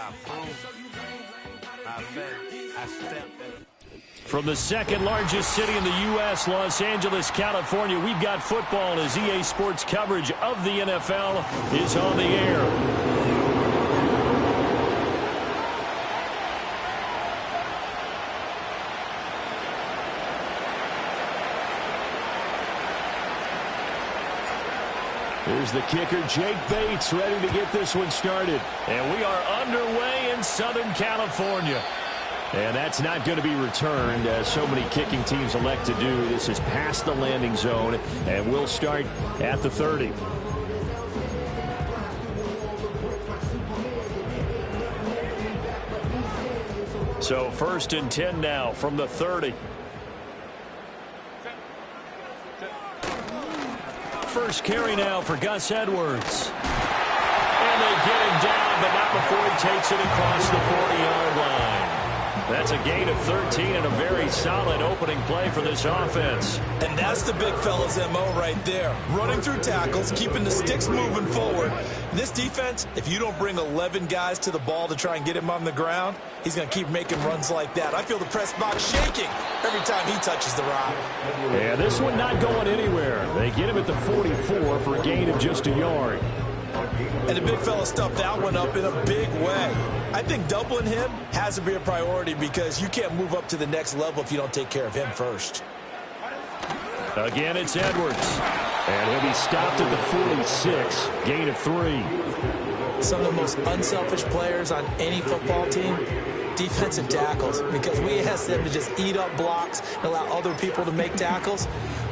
I proved, I stepped in. From the second largest city in the U.S., Los Angeles, California, we've got football as EA Sports coverage of the NFL is on the air. Here's the kicker, Jake Bates, ready to get this one started. And we are underway in Southern California. And that's not going to be returned, as so many kicking teams elect to do. This is past the landing zone, and we'll start at the 30. So 1st and 10 now from the 30. First carry now for Gus Edwards. And they get him down, but not before he takes it across the 40-yard line. That's a gain of 13 and a very solid opening play for this offense. And that's the big fella's MO right there. Running through tackles, keeping the sticks moving forward. This defense, if you don't bring 11 guys to the ball to try and get him on the ground, he's going to keep making runs like that. I feel the press box shaking every time he touches the rock. Yeah, this one not going anywhere. They get him at the 44 for a gain of just a yard. And the big fella stuffed that one up in a big way. I think doubling him has to be a priority because you can't move up to the next level if you don't take care of him first. Again, it's Edwards. And he'll be stopped at the 46, gain of 3. Some of the most unselfish players on any football team, defensive tackles, because we ask them to just eat up blocks and allow other people to make tackles.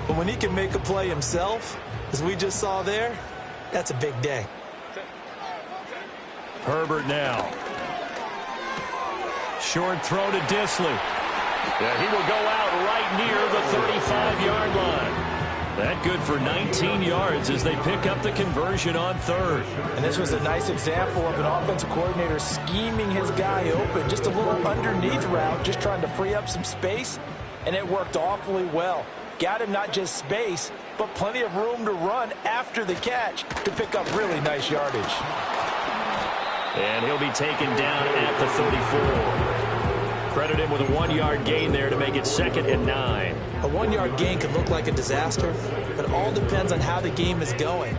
But when he can make a play himself, as we just saw there, that's a big day. Herbert now. Short throw to Disley. Yeah, he will go out right near the 35-yard line. That good for 19 yards as they pick up the conversion on 3rd. And this was a nice example of an offensive coordinator scheming his guy open. Just a little underneath route, just trying to free up some space, and it worked awfully well. Got him not just space, but plenty of room to run after the catch to pick up really nice yardage. And he'll be taken down at the 34. Credit him with a 1-yard gain there to make it 2nd and 9. A 1-yard gain could look like a disaster, but it all depends on how the game is going.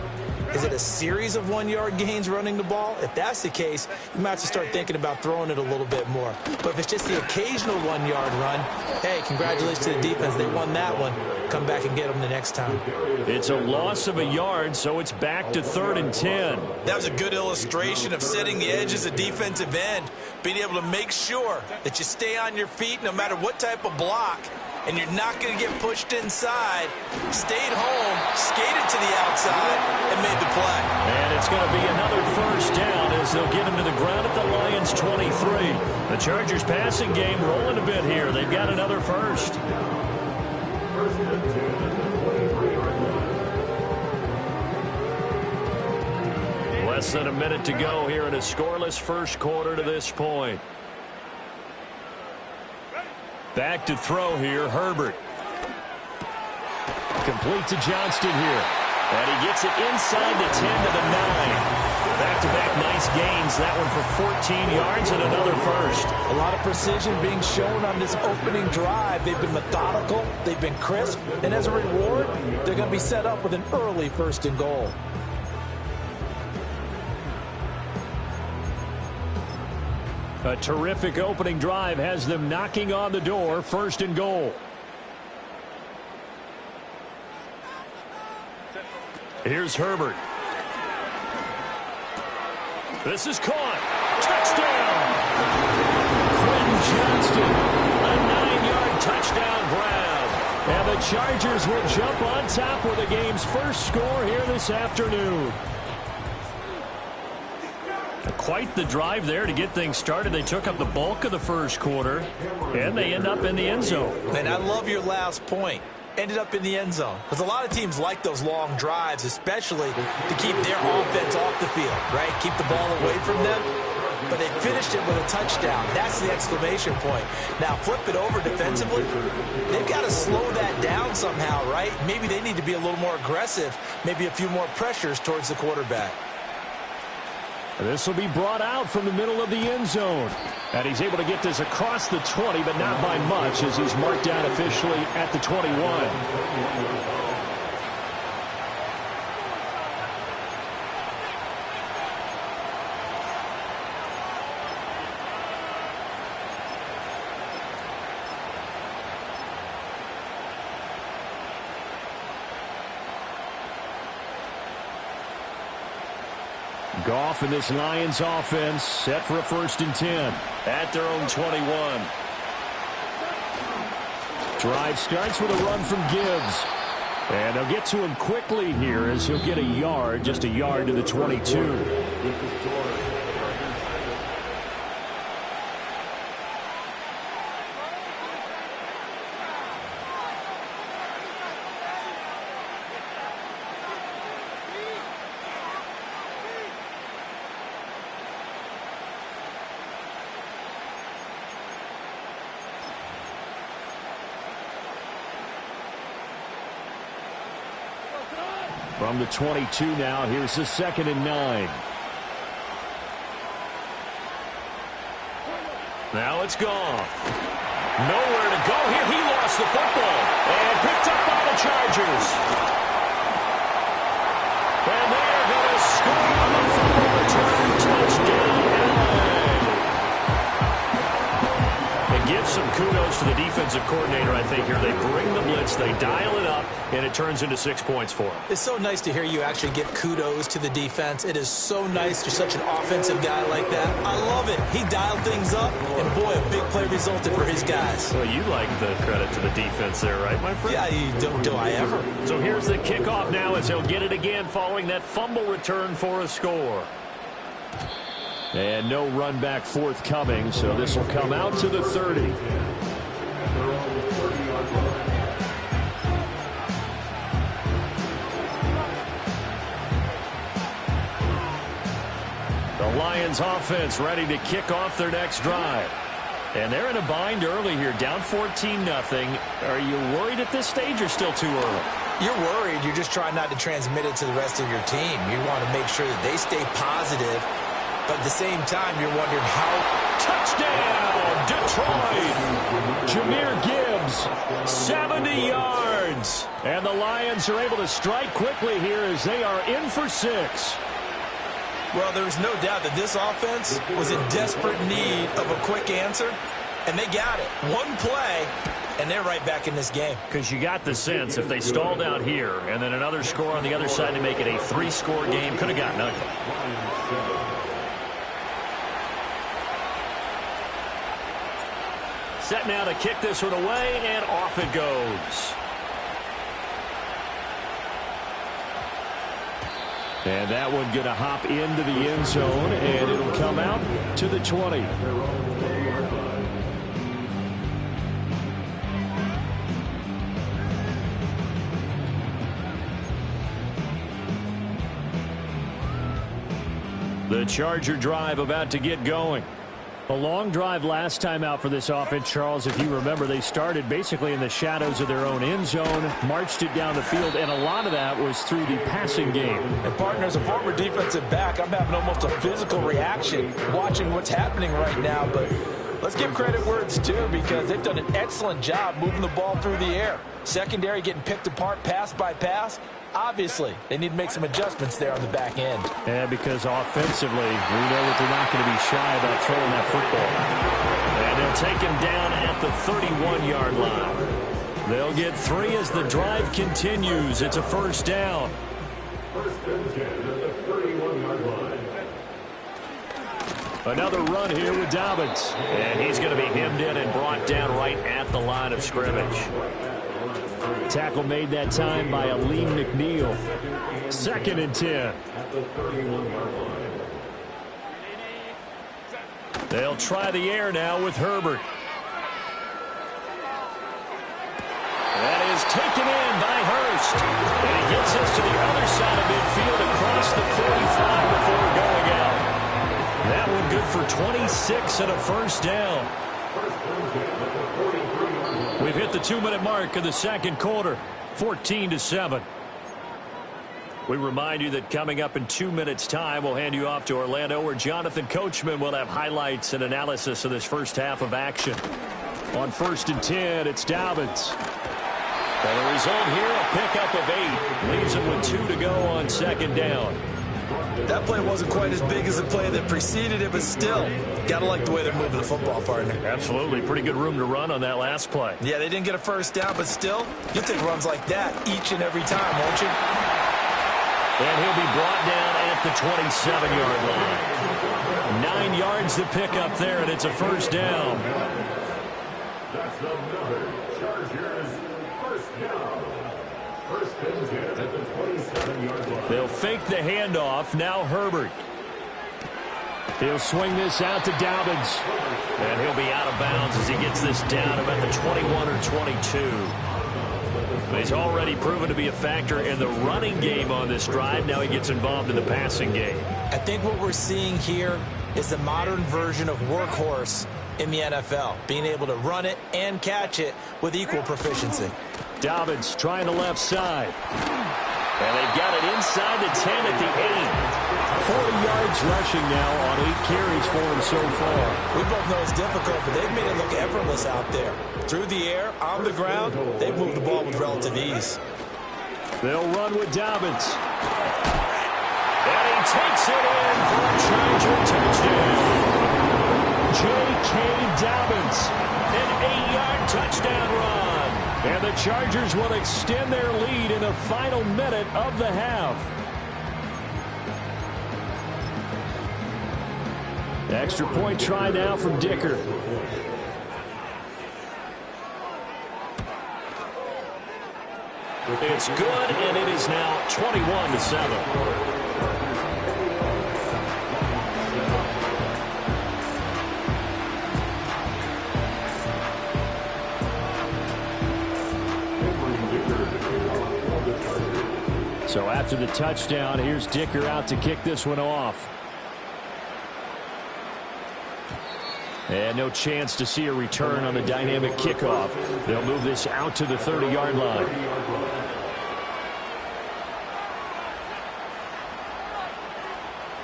Is it a series of 1-yard gains running the ball? If that's the case, you might have to start thinking about throwing it a little bit more. But if it's just the occasional 1-yard run, hey, congratulations to the defense. They won that one. Come back and get them the next time. It's a loss of a yard, so it's back to 3rd and 10. That was a good illustration of setting the edge as a defensive end, being able to make sure that you stay on your feet no matter what type of block, and you're not going to get pushed inside. Stayed home, skated to the outside, and made the play. And it's going to be another 1st down as they'll get him to the ground at the Lions' 23. The Chargers passing game rolling a bit here. They've got another 1st. Less than a minute to go here in a scoreless first quarter to this point. Back to throw here, Herbert. Complete to Johnston here. And he gets it inside the 10 to the 9. Back-to-back nice gains. That one for 14 yards and another 1st. A lot of precision being shown on this opening drive. They've been methodical. They've been crisp. And as a reward, they're going to be set up with an early 1st and goal. A terrific opening drive has them knocking on the door. 1st and goal. Here's Herbert. This is caught. Touchdown! Quentin Johnston, a 9-yard touchdown grab. And the Chargers will jump on top with the game's first score here this afternoon. Quite the drive there to get things started. They took up the bulk of the first quarter, and they end up in the end zone. And I love your last point. Ended up in the end zone. Because a lot of teams like those long drives, especially to keep their offense off the field, right? Keep the ball away from them. But they finished it with a touchdown. That's the exclamation point. Now, flip it over defensively. They've got to slow that down somehow, right? Maybe they need to be a little more aggressive. Maybe a few more pressures towards the quarterback. This will be brought out from the middle of the end zone. And he's able to get this across the 20, but not by much, as he's marked down officially at the 21. Goff and this Lions offense set for a 1st and 10 at their own 21. Drive starts with a run from Gibbs. And they'll get to him quickly here as he'll get a yard, just a yard to the 22. From the 22 now, here's the 2nd and 9. Now it's Goff. Nowhere to go here. He lost the football and picked up by the Chargers. And they're going to score on the fumble return. Touchdown, LA. It gives some kudos to the defensive coordinator, I think, here. They bring the blitz, they dial it up, and it turns into 6 points for him. It's so nice to hear you actually give kudos to the defense. It is so nice. You're such an offensive guy like that. I love it. He dialed things up, and boy, a big play resulted for his guys. Well, you like the credit to the defense there, right, my friend? Yeah, do I ever? So here's the kickoff now as he'll get it again following that fumble return for a score. And no run back forthcoming, so this will come out to the 30. The Lions offense ready to kick off their next drive. And they're in a bind early here, down 14-0. Are you worried at this stage or still too early? You're worried. You're just trying not to transmit it to the rest of your team. You want to make sure that they stay positive. But at the same time, you're wondering how... Touchdown, Detroit! Jahmyr Gibbs, 70 yards. And the Lions are able to strike quickly here as they are in for 6. Well, there's no doubt that this offense was in desperate need of a quick answer, and they got it. One play, and they're right back in this game. Because you got the sense if they stalled out here and then another score on the other side to make it a 3-score game, could have gotten ugly. Set now to kick this one away, and off it goes. And that one going to hop into the end zone, and it'll come out to the 20. The Charger drive about to get going. A long drive last time out for this offense, Charles. If you remember, they started basically in the shadows of their own end zone, marched it down the field, and a lot of that was through the passing game. And partner, as a former defensive back, I'm having almost a physical reaction watching what's happening right now. But let's give credit where it's due, because they've done an excellent job moving the ball through the air. Secondary getting picked apart pass by pass. Obviously, they need to make some adjustments there on the back end. Yeah, because offensively, we know that they're not going to be shy about throwing that football. And they'll take him down at the 31-yard line. They'll get 3 as the drive continues. It's a first down. Another run here with Dobbins. And he's going to be hemmed in and brought down right at the line of scrimmage. Tackle made that time by Aleem McNeil. 2nd and 10. They'll try the air now with Herbert. That is taken in by Hurst. And he gets us to the other side of midfield across the 45 before going out. That one good for 26 and a first down. We've hit the 2-minute mark of the second quarter. 14-7. We remind you that coming up in 2 minutes' time, we'll hand you off to Orlando, where Jonathan Coachman will have highlights and analysis of this first half of action. On 1st and 10, it's Dobbins. And the result here, a pickup of 8. Leaves him with 2 to go on 2nd down. That play wasn't quite as big as the play that preceded it, but still, got to like the way they're moving the football, partner. Absolutely. Pretty good room to run on that last play. Yeah, they didn't get a first down, but still, you'll take runs like that each and every time, won't you? And he'll be brought down at the 27-yard line. 9 yards to pick up there, and it's a first down. That's the number. Chargers first down. First and 10 at the 27-yard line. They'll fake the handoff. Now Herbert. He'll swing this out to Dobbins. And he'll be out of bounds as he gets this down about the 21 or 22. But he's already proven to be a factor in the running game on this drive. Now he gets involved in the passing game. I think what we're seeing here is the modern version of workhorse in the NFL, being able to run it and catch it with equal proficiency. Dobbins trying the left side. And they've got it inside the 10 at the 8. 40 yards rushing now on 8 carries for him so far. We both know it's difficult, but they've made it look effortless out there. Through the air, on the ground, they've moved the ball with relative ease. They'll run with Dobbins. And he takes it in for a Charger touchdown. J.K. Dobbins, an 8-yard touchdown run. And the Chargers will extend their lead in the final minute of the half. Extra point try now from Dicker. It's good, and it is now 21-7. So after the touchdown, here's Dicker out to kick this one off. And no chance to see a return on the dynamic kickoff. They'll move this out to the 30-yard line.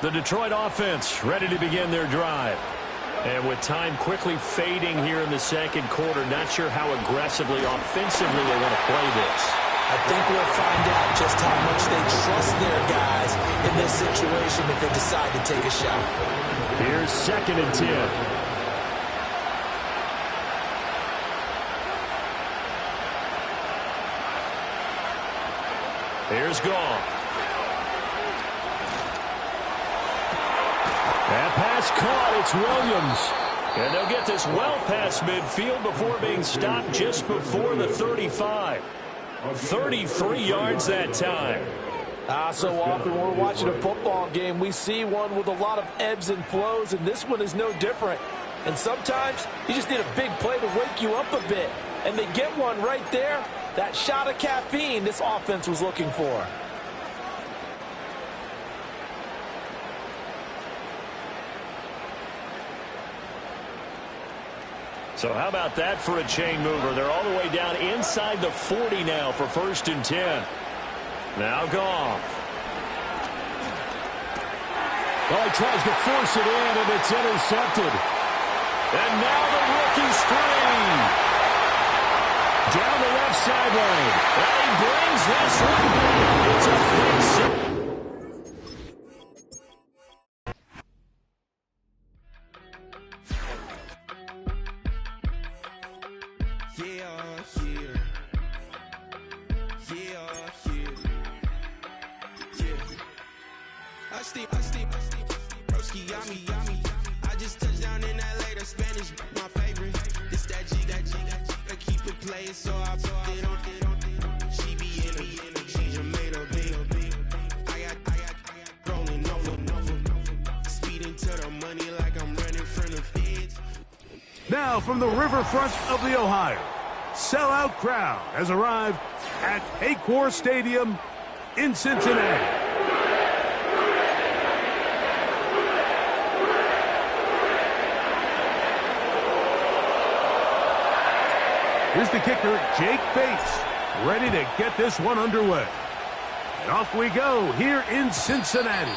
The Detroit offense ready to begin their drive. And with time quickly fading here in the second quarter, not sure how aggressively, offensively they want to play this. I think we'll find out just how much they trust their guys in this situation if they decide to take a shot. Here's 2nd and 10. Here's Goff. That pass caught. It's Williams. And they'll get this well past midfield before being stopped just before the 35. 33 yards that time. So often we're watching a football game, we see one with a lot of ebbs and flows, and this one is no different. And sometimes you just need a big play to wake you up a bit. And they get one right there. That shot of caffeine this offense was looking for. So how about that for a chain mover? They're all the way down inside the 40 now for 1st and 10. Now Goff. Well, he tries to force it in, and it's intercepted. And now the rookie's free. Down the left sideline. And he brings this one back. It's a fix. I just touched down in LA, the Spanish, my favorite. This that G, I keep it playing, so I put it on. She be in the she's a made of big. I got rolling over. Speeding to the money like I'm running from the feds. Now from the riverfront of the Ohio, sellout crowd has arrived at Paycor Stadium in Cincinnati. Here's the kicker, Jake Bates, ready to get this one underway. And off we go here in Cincinnati.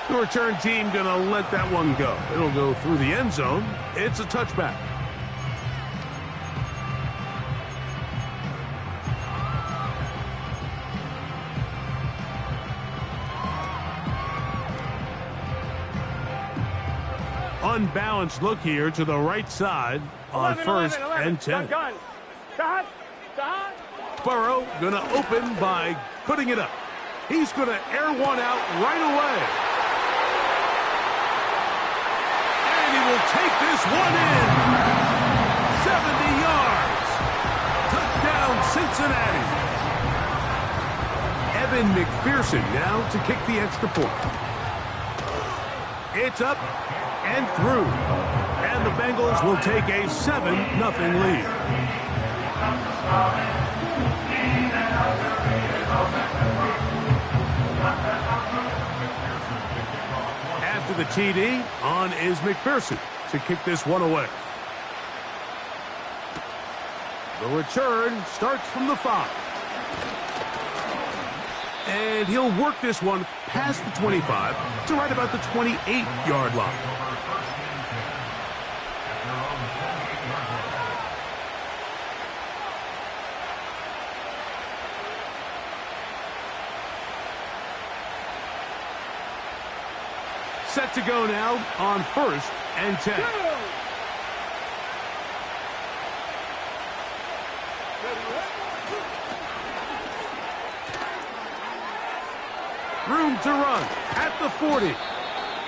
The return team going to let that one go. It'll go through the end zone. It's a touchback. Unbalanced look here to the right side on 1st and 10. Burrow going to open by putting it up. He's going to air one out right away. And he will take this one in. 70 yards. Touchdown, Cincinnati. Evan McPherson now to kick the extra point. It's up and through. And the Bengals will take a 7-0 lead. After the TD, on is McPherson to kick this one away. The return starts from the 5. And he'll work this one past the 25 to right about the 28-yard line. Set to go now on 1st and 10. Room to run at the 40.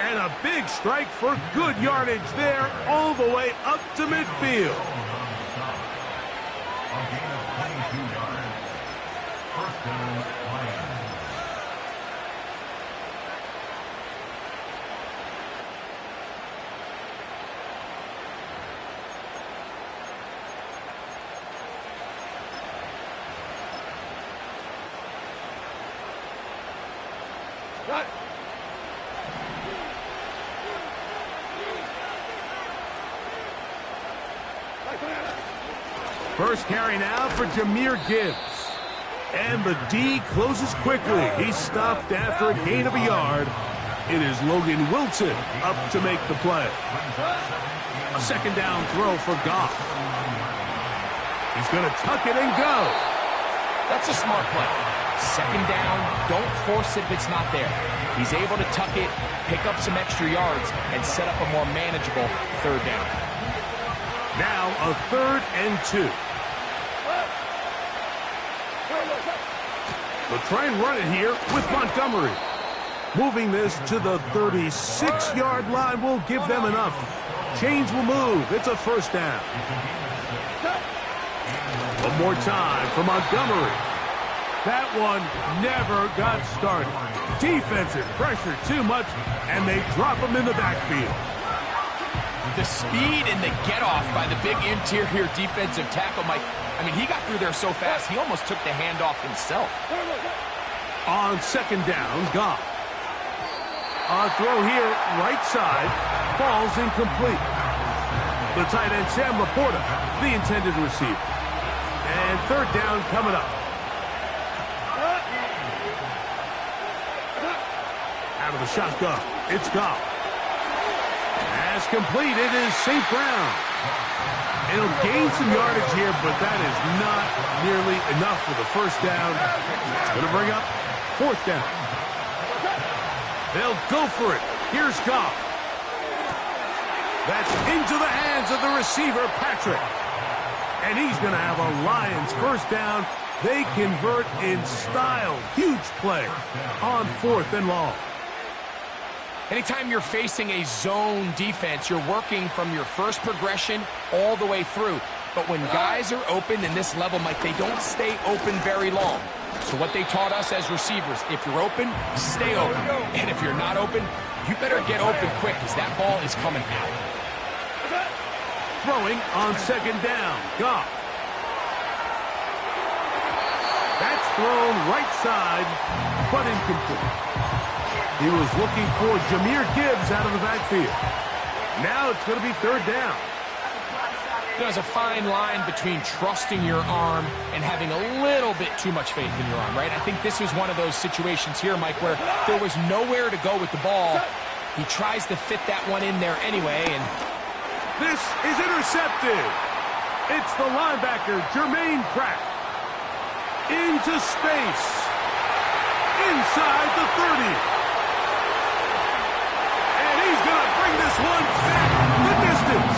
And a big strike for good yardage there all the way up to midfield. A gain of 22 yards. First down, Lions. First carry now for Jahmyr Gibbs. And the D closes quickly. He's stopped after a gain of a yard. It is Logan Wilson up to make the play. A second down throw for Goff. He's going to tuck it and go. That's a smart play. Second down, don't force it if it's not there. He's able to tuck it, pick up some extra yards, and set up a more manageable third down. Now a 3rd and 2. They'll try and run it here with Montgomery. Moving this to the 36-yard line will give them enough. Chains will move. It's a first down. One more time for Montgomery. That one never got started. Defensive pressure too much, and they drop him in the backfield. The speed and the get-off by the big interior defensive tackle, Mike. I mean, he got through there so fast, he almost took the handoff himself. On second down, Goff. A throw here, right side, falls incomplete. The tight end, Sam Laporta, the intended receiver. And third down coming up. Out of the shotgun, it's Goff. Pass complete, it is St. Brown. It'll gain some yardage here, but that is not nearly enough for the first down. It's going to bring up fourth down. They'll go for it. Here's Goff. That's into the hands of the receiver, Patrick. And he's going to have a Lions first down. They convert in style. Huge play on 4th and long. Anytime you're facing a zone defense, you're working from your first progression all the way through. But when guys are open in this level, Mike, they don't stay open very long. So what they taught us as receivers, if you're open, stay open. And if you're not open, you better get open quick because that ball is coming out. Throwing on second down, Goff. That's thrown right side, but incomplete. He was looking for Jahmyr Gibbs out of the backfield. Now it's going to be third down. You know, there's a fine line between trusting your arm and having a little bit too much faith in your arm, right? I think this was one of those situations here, Mike, where there was nowhere to go with the ball. He tries to fit that one in there anyway, and this is intercepted. It's the linebacker, Jermaine Pratt. Into space. Inside the 30. And he's going to bring this one back the distance.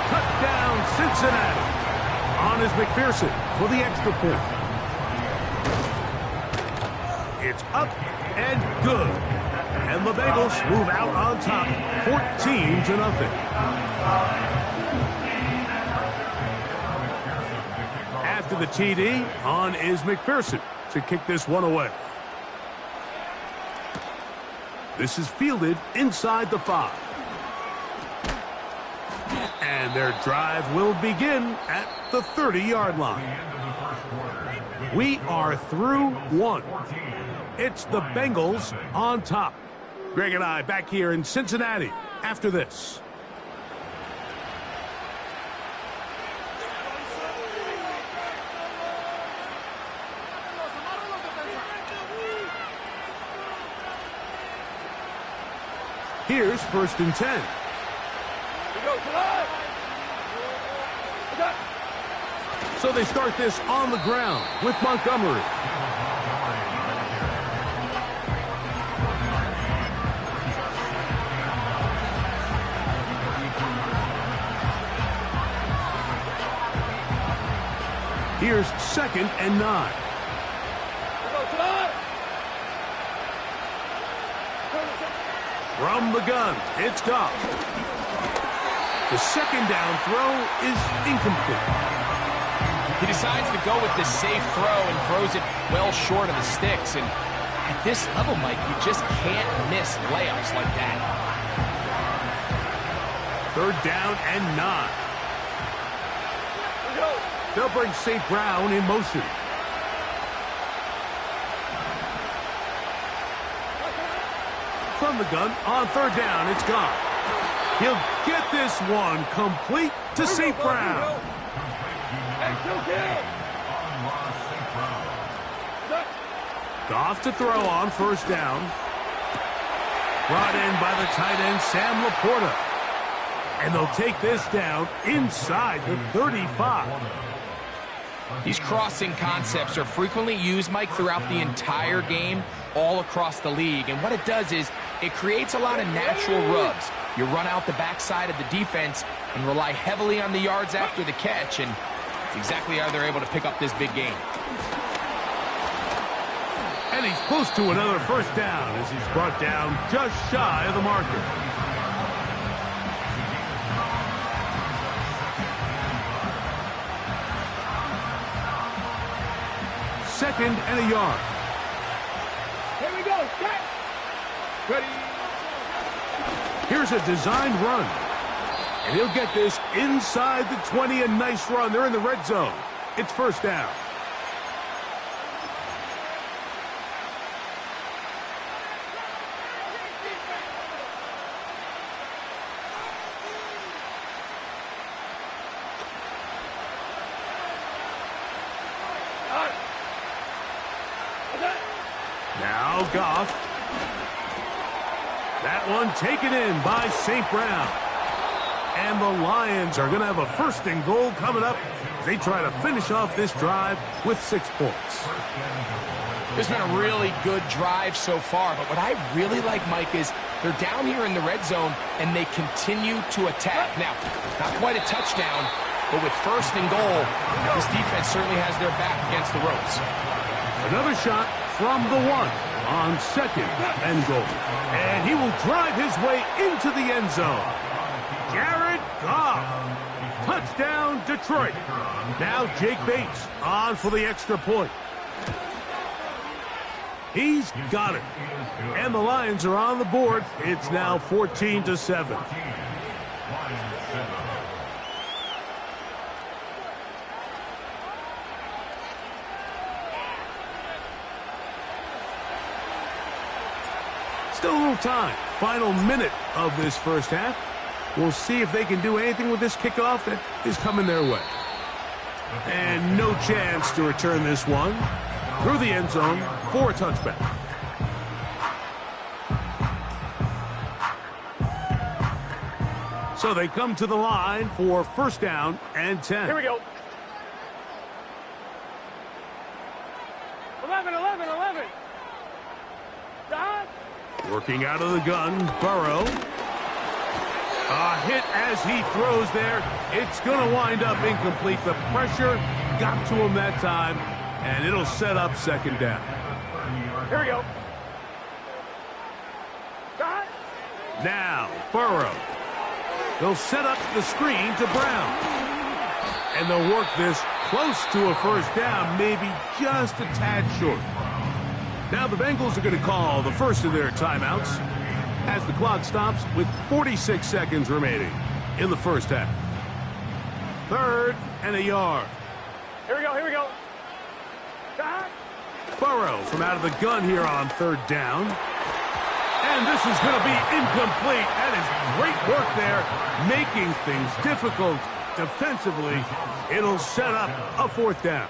Touchdown, Cincinnati. On is McPherson for the extra point. It's up and good. And the Bengals move out on top, 14-0. After the TD, on is McPherson to kick this one away. This is fielded inside the 5. And their drive will begin at the 30-yard line. We are through one. It's the Bengals on top. Greg and I back here in Cincinnati after this. Here's 1st and 10. So they start this on the ground with Montgomery. Here's 2nd and 9. From the gun, it's Goff. The 2nd down throw is incomplete. he decides to go with this safe throw and throws it well short of the sticks. And at this level, Mike, you just can't miss layups like that. 3rd down and 9. They'll bring St. Brown in motion. From the gun, on 3rd down, it's gone. He'll get this one complete to St. Brown. Goff to throw on 1st down. Brought in by the tight end, Sam Laporta. And they'll take this down inside the 35. These crossing concepts are frequently used, Mike, throughout the entire game, all across the league. And what it does is it creates a lot of natural rubs. You run out the backside of the defense and rely heavily on the yards after the catch, and it's exactly how they're able to pick up this big game. And he's close to another 1st down as he's brought down just shy of the marker. Second and a yard. Here we go. Set. Ready. Here's a designed run. And he'll get this inside the 20. A nice run. They're in the red zone. It's 1st down. Now Goff. That one taken in by St. Brown. And the Lions are going to have a 1st and goal coming up. They try to finish off this drive with 6 points. It's been a really good drive so far, but what I really like, Mike, is they're down here in the red zone and they continue to attack. Now, not quite a touchdown, but with 1st and goal, this defense certainly has their back against the ropes. Another shot from the 1 on 2nd and goal. And he will drive his way into the end zone. Jared Goff. Touchdown, Detroit. Now Jake Bates on for the extra point. He's got it. And the Lions are on the board. It's now 14-7. Still a little time. Final minute of this 1st half. We'll see if they can do anything with this kickoff that is coming their way. And no chance to return this one through the end zone for a touchback. So they come to the line for first down and 10. Here we go. 11. Dot. Working out of the gun, Burrow. A hit as he throws there. It's going to wind up incomplete. The pressure got to him that time, and it'll set up second down. Here we go. Dot. Now, Burrow. They'll set up the screen to Brown. And they'll work this close to a first down, maybe just a tad short. Now the Bengals are going to call the first of their timeouts as the clock stops with 46 seconds remaining in the first half. 3rd and a yard. Here we go. Dot. Burrow from out of the gun here on 3rd down. And this is going to be incomplete. That is great work there, making things difficult defensively. It'll set up a 4th down.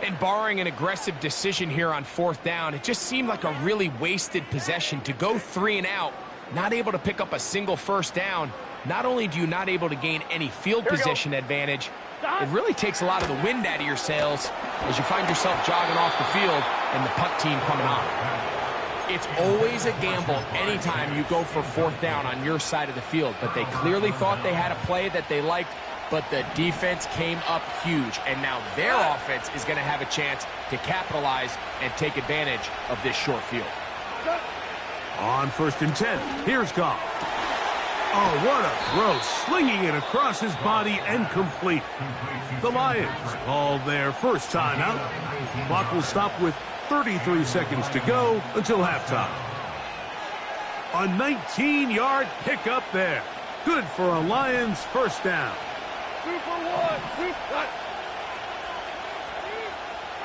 And barring an aggressive decision here on 4th down, it just seemed like a really wasted possession to go 3 and out, not able to pick up a single first down. Not only do you not able to gain any field position advantage, it really takes a lot of the wind out of your sails as you find yourself jogging off the field and the punt team coming on. It's always a gamble anytime you go for 4th down on your side of the field, but they clearly thought they had a play that they liked, but the defense came up huge, and now their offense is going to have a chance to capitalize and take advantage of this short field. On 1st and 10, here's Goff. Oh, what a throw, slinging it across his body and complete. The Lions call their first timeout. Clock will stop with 33 seconds to go until halftime. A 19-yard pickup there. Good for a Lions first down. 2 for 1.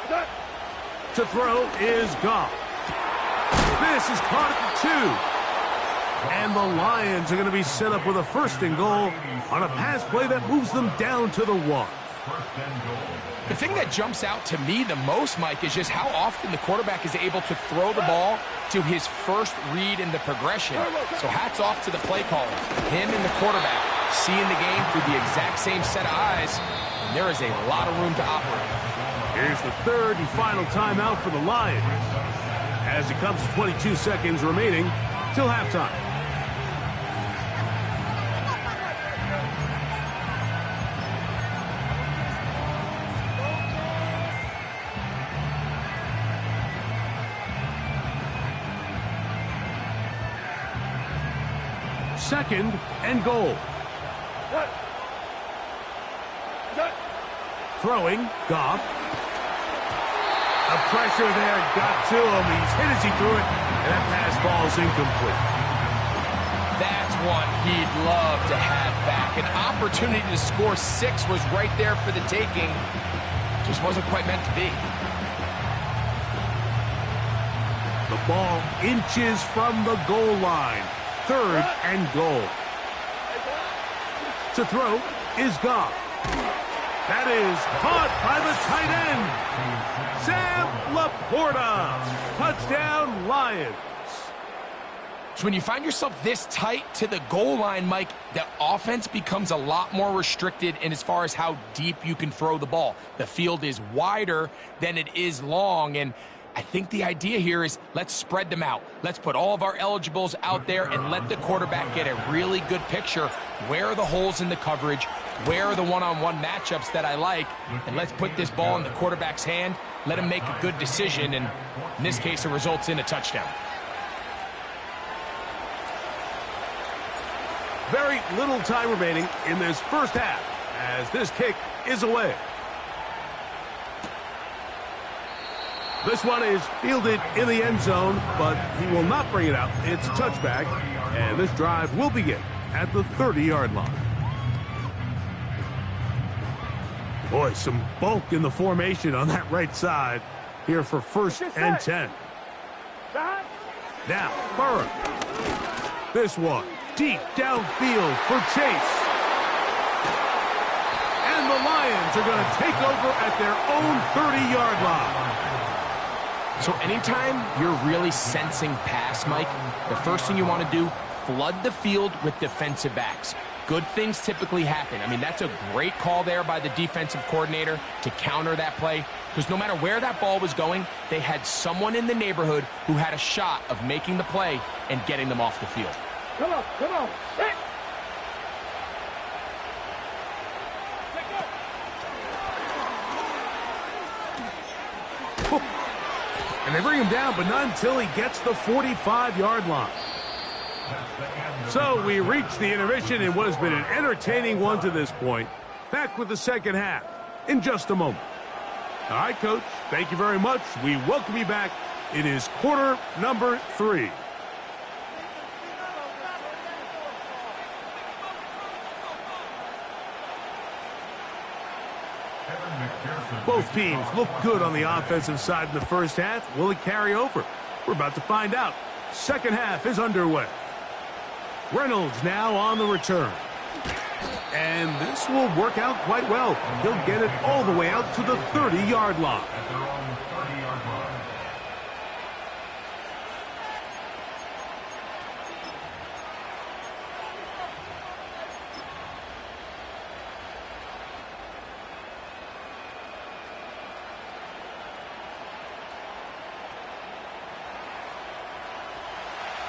Dot. To throw is Goff. This is caught at the 2. And the Lions are going to be set up with a 1st and goal on a pass play that moves them down to the 1. The thing that jumps out to me the most, Mike, is just how often the quarterback is able to throw the ball to his first read in the progression. So hats off to the play caller. Him and the quarterback seeing the game through the exact same set of eyes, and there is a lot of room to operate. Here's the 3rd and final timeout for the Lions as it comes to 22 seconds remaining till halftime. Second and goal. Throwing, Goff. The pressure there got to him. He's hit as he threw it, and that pass ball's incomplete. That's one he'd love to have back. An opportunity to score 6 was right there for the taking. Just wasn't quite meant to be. The ball inches from the goal line. 3rd and goal. To throw is Goff. That is caught by the tight end. Sam Laporta. Touchdown, Lions. So when you find yourself this tight to the goal line, Mike, the offense becomes a lot more restricted in as far as how deep you can throw the ball. The field is wider than it is long, and I think the idea here is let's spread them out. Let's put all of our eligibles out there and let the quarterback get a really good picture. Where are the holes in the coverage? Where are the one-on-one matchups that I like? And let's put this ball in the quarterback's hand. Let him make a good decision, and in this case, it results in a touchdown. Very little time remaining in this first half as this kick is away. This one is fielded in the end zone, but he will not bring it out. It's a touchback, and this drive will begin at the 30-yard line. Boy, some bulk in the formation on that right side here for 1st and 10. Now, Burrow. This one deep downfield for Chase. And the Lions are going to take over at their own 30-yard line. So anytime you're really sensing pass, Mike, the first thing you want to do, flood the field with defensive backs. Good things typically happen. I mean, that's a great call there by the defensive coordinator to counter that play, because no matter where that ball was going, they had someone in the neighborhood who had a shot of making the play and getting them off the field. Come on, come on. Hey. And they bring him down, but not until he gets the 45-yard line. So we reach the intermission in what has been an entertaining one to this point. Back with the second half in just a moment. All right, Coach, thank you very much. We welcome you back. It is quarter number 3. Both teams look good on the offensive side in the first half. Will it carry over? We're about to find out. Second half is underway. Reynolds now on the return. And this will work out quite well. He'll get it all the way out to the 30-yard line.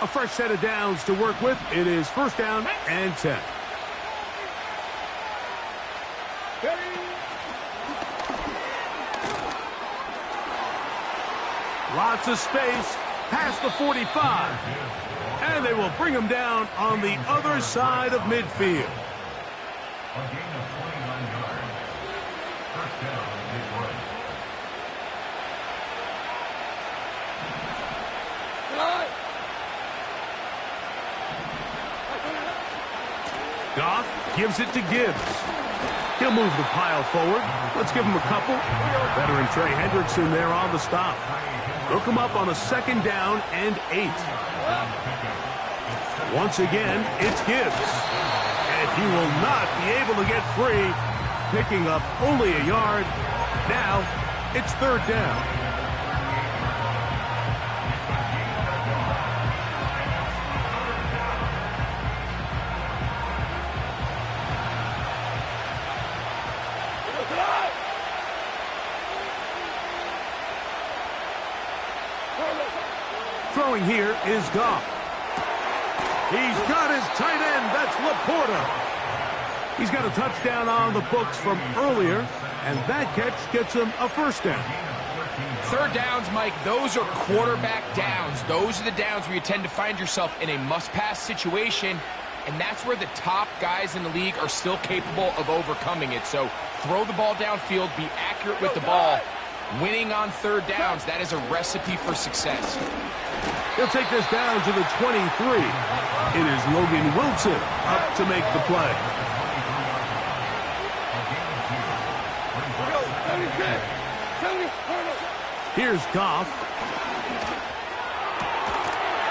A fresh set of downs to work with. It is first down and 10. Lots of space past the 45. And they will bring him down on the other side of midfield. A gain of 29 yards. First down, midway. Goff gives it to Gibbs. He'll move the pile forward. Let's give him a couple. Veteran Trey Hendrickson there on the stop. They'll come up on a second down and 8. Once again, it's Gibbs. And he will not be able to get free, picking up only a yard. Now, it's third down. Throwing here is Goff. He's got his tight end. That's Laporta. He's got a touchdown on the books from earlier, and that catch gets him a first down. Third downs, Mike, those are quarterback downs. Those are the downs where you tend to find yourself in a must-pass situation, and that's where the top guys in the league are still capable of overcoming it. So throw the ball downfield, be accurate with the ball. Winning on third downs, that is a recipe for success. He'll take this down to the 23. It is Logan Wilson up to make the play. Here's Goff.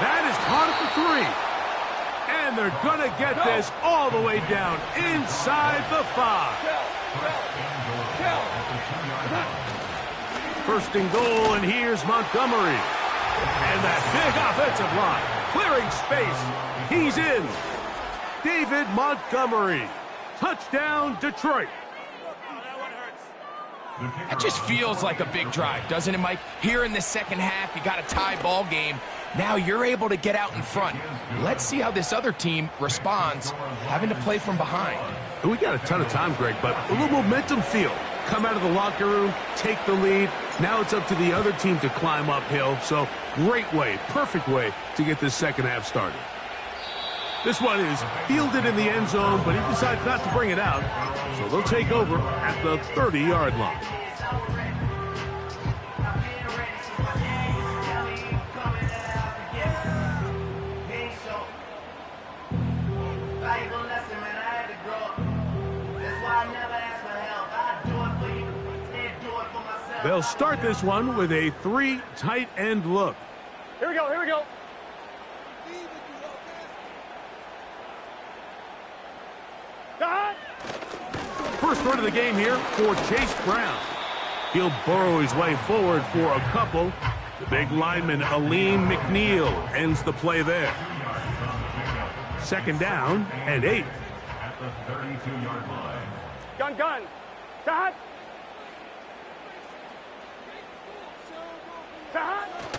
That is caught at the 3. And they're going to get this all the way down inside the 5. First and goal, and here's Montgomery. And that big offensive line, clearing space. He's in. David Montgomery. Touchdown, Detroit. That just feels like a big drive, doesn't it, Mike? Here in the second half, you got a tie ball game. Now you're able to get out in front. Let's see how this other team responds, having to play from behind. We got a ton of time, Greg, but a little momentum feel. Come out of the locker room, take the lead. Now it's up to the other team to climb uphill. So great way, perfect way to get this second half started. This one is fielded in the end zone, but he decides not to bring it out. So they'll take over at the 30-yard line. They'll start this one with a 3 tight end look. Here we go, here we go. third of the game here for Chase Brown. He'll burrow his way forward for a couple. The big lineman, Aline McNeil, ends the play there. Second down and 8. At the 32-yard line. Gun. Cut.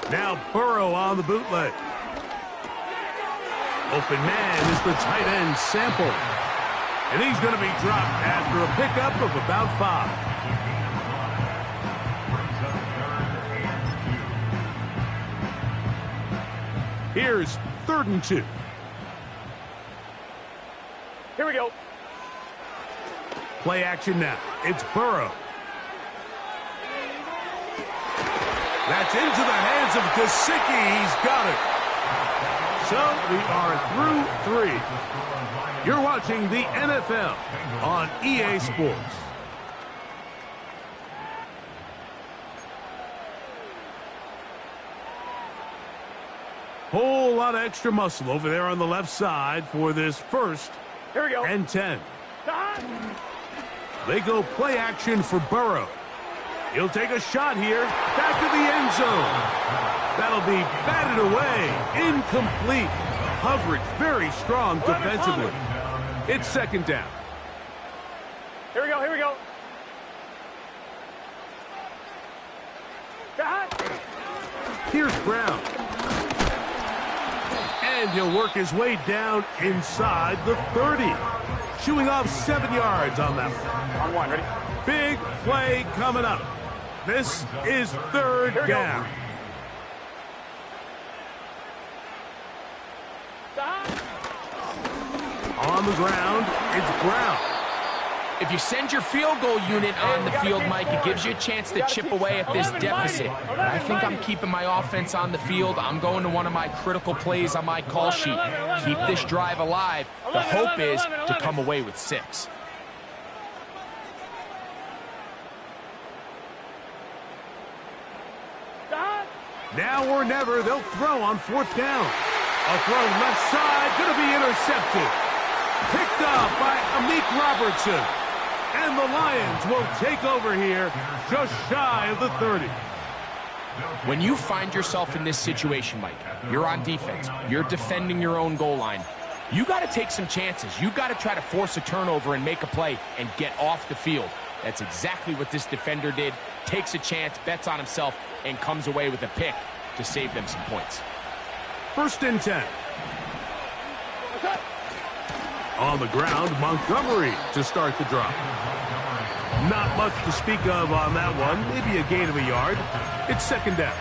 Now Burrow on the bootleg. Open man is the tight end, Sample. And he's going to be dropped after a pickup of about 5. Here's 3rd and 2. Here we go. Play action now. It's Burrow. That's into the hands of Gesicki. He's got it. So we are through 3. You're watching the NFL on EA Sports. Whole lot of extra muscle over there on the left side for this 1st Here we go. and 10. They go play action for Burrow. He'll take a shot here. Back to the end zone. That'll be batted away. Incomplete. Coverage very strong defensively. It's 2nd down. Here we go. Here's Brown. And he'll work his way down inside the 30. Chewing off 7 yards on that one. On 1, ready? Big play coming up. This is 3rd down. On the ground, it's Brown. If you send your field goal unit on the field, Mike, it gives you a chance to chip away at this deficit. But I think I'm keeping my offense on the field. I'm going to one of my critical plays on my call sheet. Keep this drive alive. The hope is to come away with 6. Now or never, they'll throw on 4th down. A throw left side, going to be intercepted. Picked up by Amik Robertson. And the Lions will take over here just shy of the 30. When you find yourself in this situation, Mike, you're on defense. You're defending your own goal line. You got to take some chances. You got to try to force a turnover and make a play and get off the field. That's exactly what this defender did. Takes a chance, bets on himself, and comes away with a pick to save them some points. 1st and 10. On the ground, Montgomery to start the drive. Not much to speak of on that one. Maybe a gain of a yard. It's 2nd down.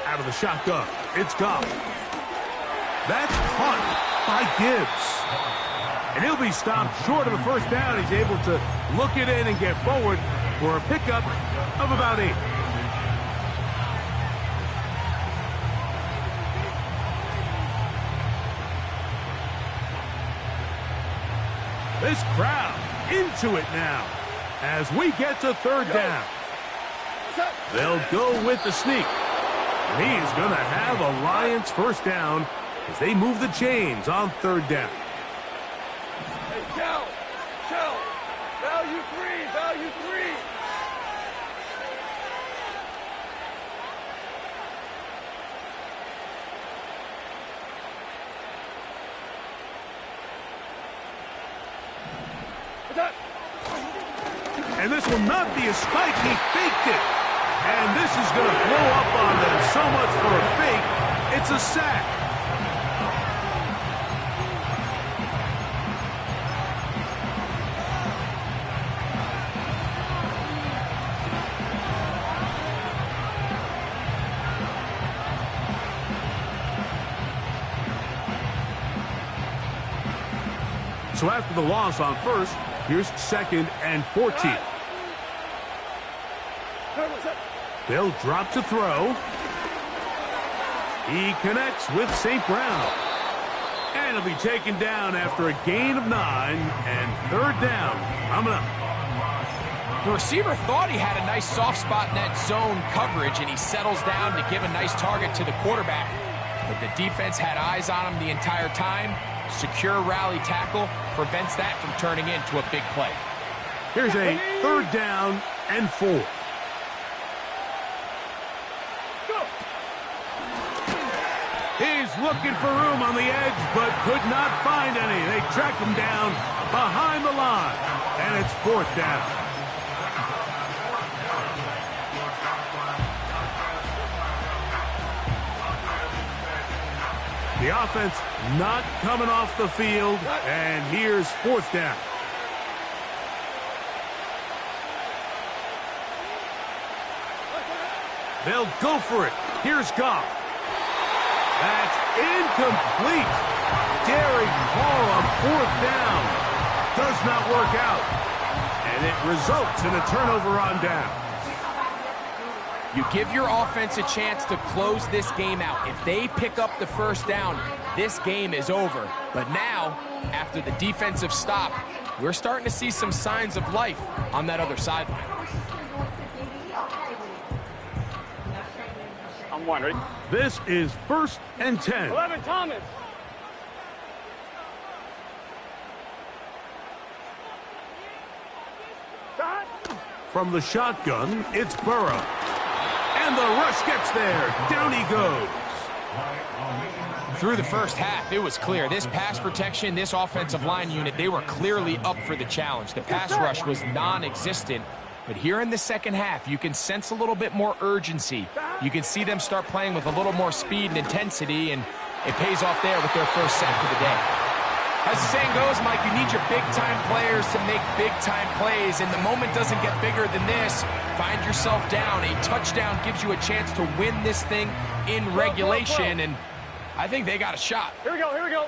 Out of the shotgun, it's Goff. That's caught by Gibbs. And he'll be stopped short of the 1st down. He's able to look it in and get forward for a pickup of about 8. This crowd into it now as we get to 3rd down. They'll go with the sneak. And he's going to have a Lions 1st down as they move the chains on 3rd down. Hey, Cal. Value 3. And this will not be a spike. He faked it. And this is going to blow up on them. So much for a fake. It's a sack. So after the loss on 1st, here's 2nd and 14. They'll drop to throw. He connects with St. Brown. And And he'll be taken down after a gain of 9 and third down. Coming up. The receiver thought he had a nice soft spot in that zone coverage, and he settles down to give a nice target to the quarterback. But the defense had eyes on him the entire time. Secure rally tackle prevents that from turning into a big play. Here's a third down and 4. He's looking for room on the edge, but could not find any. They tracked him down behind the line, and it's fourth down. The offense not coming off the field, and here's fourth down. They'll go for it. Here's Goff. That's incomplete. Daring ball on fourth down. Does not work out. And it results in a turnover on down. You give your offense a chance to close this game out. If they pick up the first down, this game is over. But now, after the defensive stop, we're starting to see some signs of life on that other sideline. I'm one, ready? This is first and 10. 11, Thomas. From the shotgun, it's Burrow. And the rush gets there. Down he goes. Through the first half, it was clear. This pass protection, this offensive line unit, they were clearly up for the challenge. The pass rush was non-existent. But here in the second half, you can sense a little bit more urgency. You can see them start playing with a little more speed and intensity, and it pays off there with their first sack of the day. As the saying goes, Mike, you need your big-time players to make big-time plays, and the moment doesn't get bigger than this. Find yourself down. A touchdown gives you a chance to win this thing in regulation, and I think they got a shot. Here we go, here we go.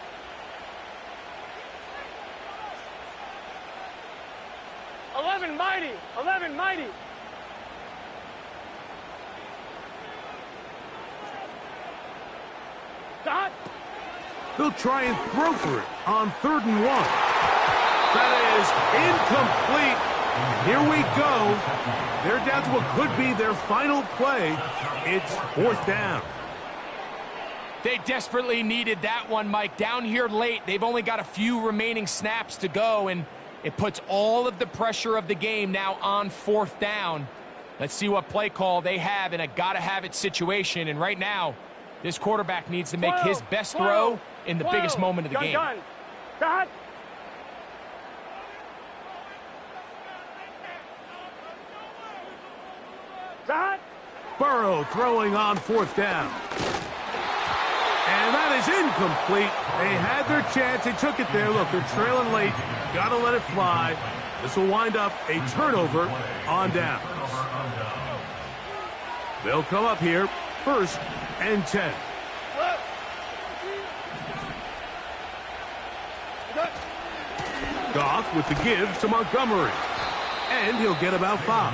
11 mighty, 11 mighty. Dot. They'll try and throw for it on 3rd and 1. That is incomplete. Here we go. They're down to what could be their final play. It's 4th down. They desperately needed that one, Mike. Down here late, they've only got a few remaining snaps to go, and it puts all of the pressure of the game now on 4th down. Let's see what play call they have in a gotta-have-it situation, and right now, this quarterback needs to make his best throw in the biggest moment of the game. Dot. Dot. Burrow throwing on 4th down. And that is incomplete. They had their chance. They took it there. Look, they're trailing late. Got to let it fly. This will wind up a turnover on downs. They'll come up here 1st and 10. Goff with the give to Montgomery. And he'll get about 5.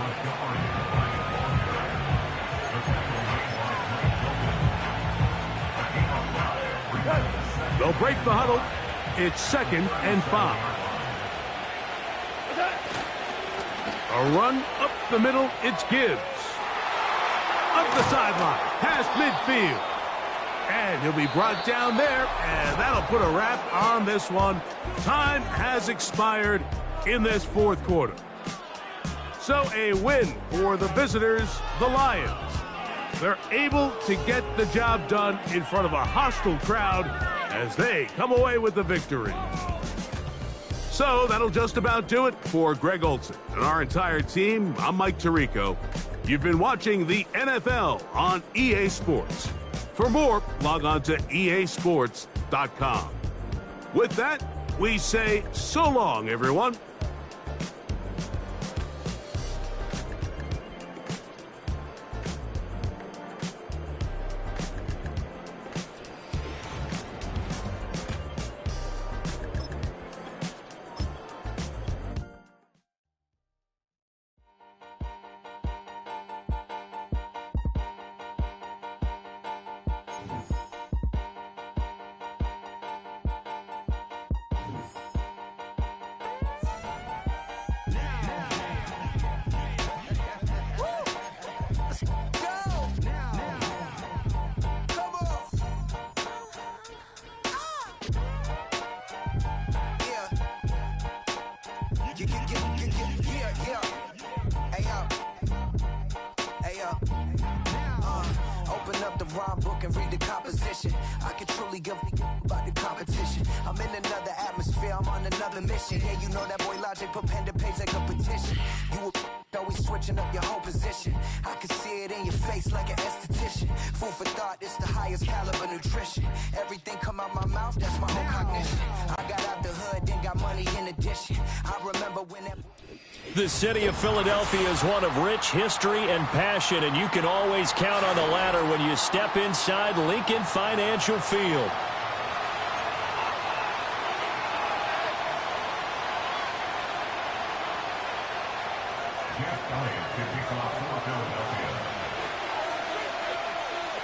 They'll break the huddle. It's 2nd and 5. A run up the middle. It's Gibbs. Up the sideline. Past midfield. And he'll be brought down there. And that'll put a wrap on this one. Time has expired in this 4th quarter. So a win for the visitors, the Lions. They're able to get the job done in front of a hostile crowd as they come away with the victory. So that'll just about do it for Greg Olson and our entire team. I'm Mike Tirico. You've been watching the NFL on EA Sports. For more, log on to easports.com. With that, we say so long, everyone. Open up the rhyme book and read the composition. I can truly give about the competition. I'm in another atmosphere, I'm on another mission. Yeah, you know that boy Logic put pen to page like a petition. You always switching up your whole position. I can see it in your face like an esthetician. Food for thought, it's the highest caliber nutrition. Everything come out my mouth, that's my own cognition. I got out the hood, then got money in addition. I remember when that... The city of Philadelphia is one of rich history and passion, and you can always count on the latter when you step inside Lincoln Financial Field.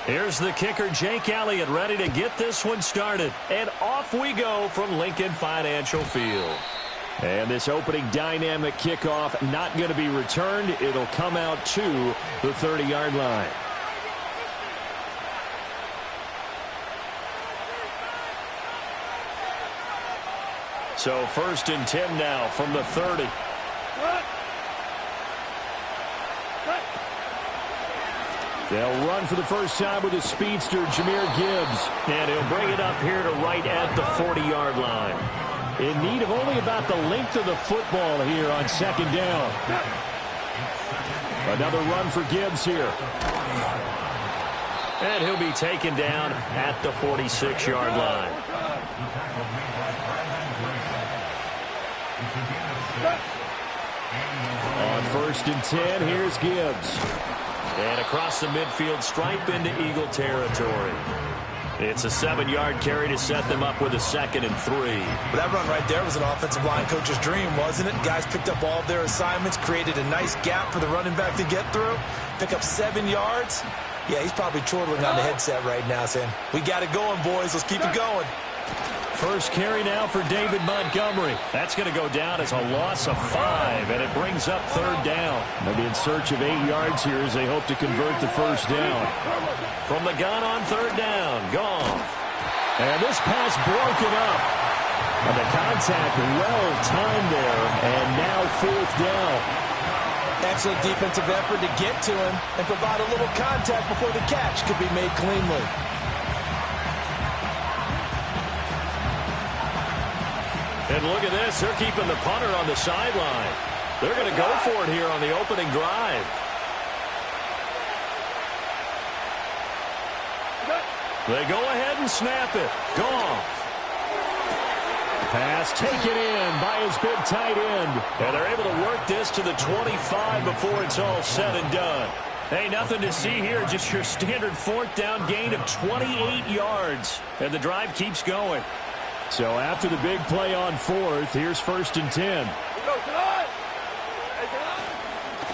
Here's the kicker, Jake Elliott, ready to get this one started. And off we go from Lincoln Financial Field. And this opening dynamic kickoff not going to be returned. It'll come out to the 30-yard line. So 1st and 10 now from the 30. They'll run for the first time with a speedster, Jahmyr Gibbs. And he'll bring it up here to right at the 40-yard line. In need of only about the length of the football here on 2nd down. Another run for Gibbs here. And he'll be taken down at the 46-yard line. On 1st and 10, here's Gibbs. And across the midfield stripe into Eagle territory. It's a 7-yard carry to set them up with a 2nd and 3. That run right there was an offensive line coach's dream, wasn't it? Guys picked up all of their assignments, created a nice gap for the running back to get through, pick up 7 yards. Yeah, he's probably chortling on the headset right now saying, we got it going, boys. Let's keep it going. First carry now for David Montgomery. That's going to go down as a loss of 5, and it brings up 3rd down. They'll be in search of 8 yards here as they hope to convert the 1st down. From the gun on 3rd down, Goff. And this pass broken up. And the contact well timed there, and now 4th down. Excellent defensive effort to get to him and provide a little contact before the catch could be made cleanly. And look at this. They're keeping the punter on the sideline. They're going to go for it here on the opening drive. They go ahead and snap it. Goff. Pass taken in by his big tight end. And they're able to work this to the 25 before it's all said and done. Hey, nothing to see here. Just your standard 4th down gain of 28 yards. And the drive keeps going. So after the big play on 4th, here's 1st and 10.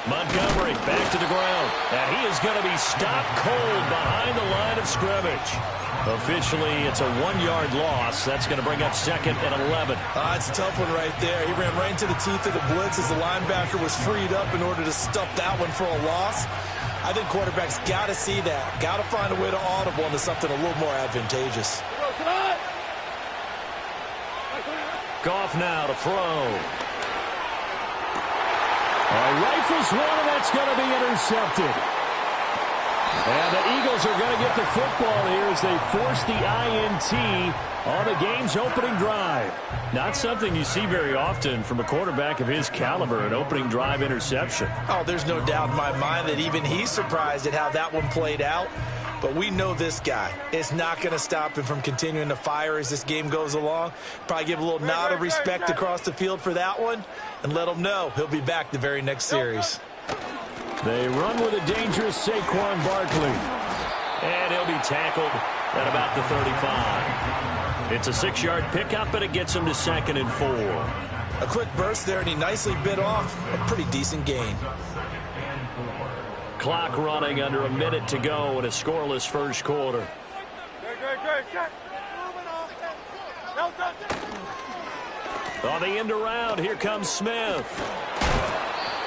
Montgomery back to the ground. And he is going to be stopped cold behind the line of scrimmage. Officially, it's a 1-yard loss. That's going to bring up 2nd and 11. It's a tough one right there. He ran right into the teeth of the blitz as the linebacker was freed up in order to stuff that one for a loss. I think quarterbacks got to see that. Got to find a way to audible into something a little more advantageous. Goff now to throw. Rifles one, and that's going to be intercepted. And the Eagles are going to get the football here as they force the INT on the game's opening drive. Not something you see very often from a quarterback of his caliber, an opening drive interception. Oh, there's no doubt in my mind that even he's surprised at how that one played out. But we know this guy is not going to stop him from continuing to fire as this game goes along. Probably give a little nod of respect across the field for that one and let him know he'll be back the very next series. They run with a dangerous Saquon Barkley. And he'll be tackled at about the 35. It's a 6-yard pickup, and it gets him to 2nd and 4. A quick burst there, and he nicely bit off a pretty decent gain. Clock running under a minute to go in a scoreless first quarter. On the end around, here comes Smith.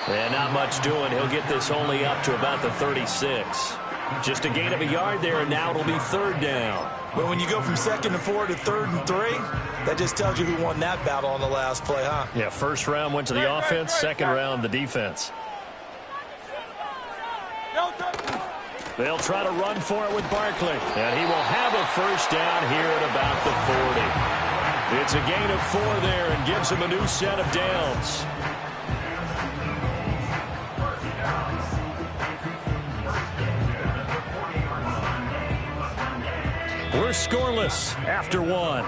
And not much doing. He'll get this only up to about the 36. Just a gain of a yard there, and now it'll be 3rd down. But when you go from 2nd and 4 to 3rd and 3, that just tells you who won that battle on the last play, huh? Yeah, first round went to the offense, second round the defense. They'll try to run for it with Barkley. And he will have a first down here at about the 40. It's a gain of 4 there and gives him a new set of downs. We're scoreless after 1.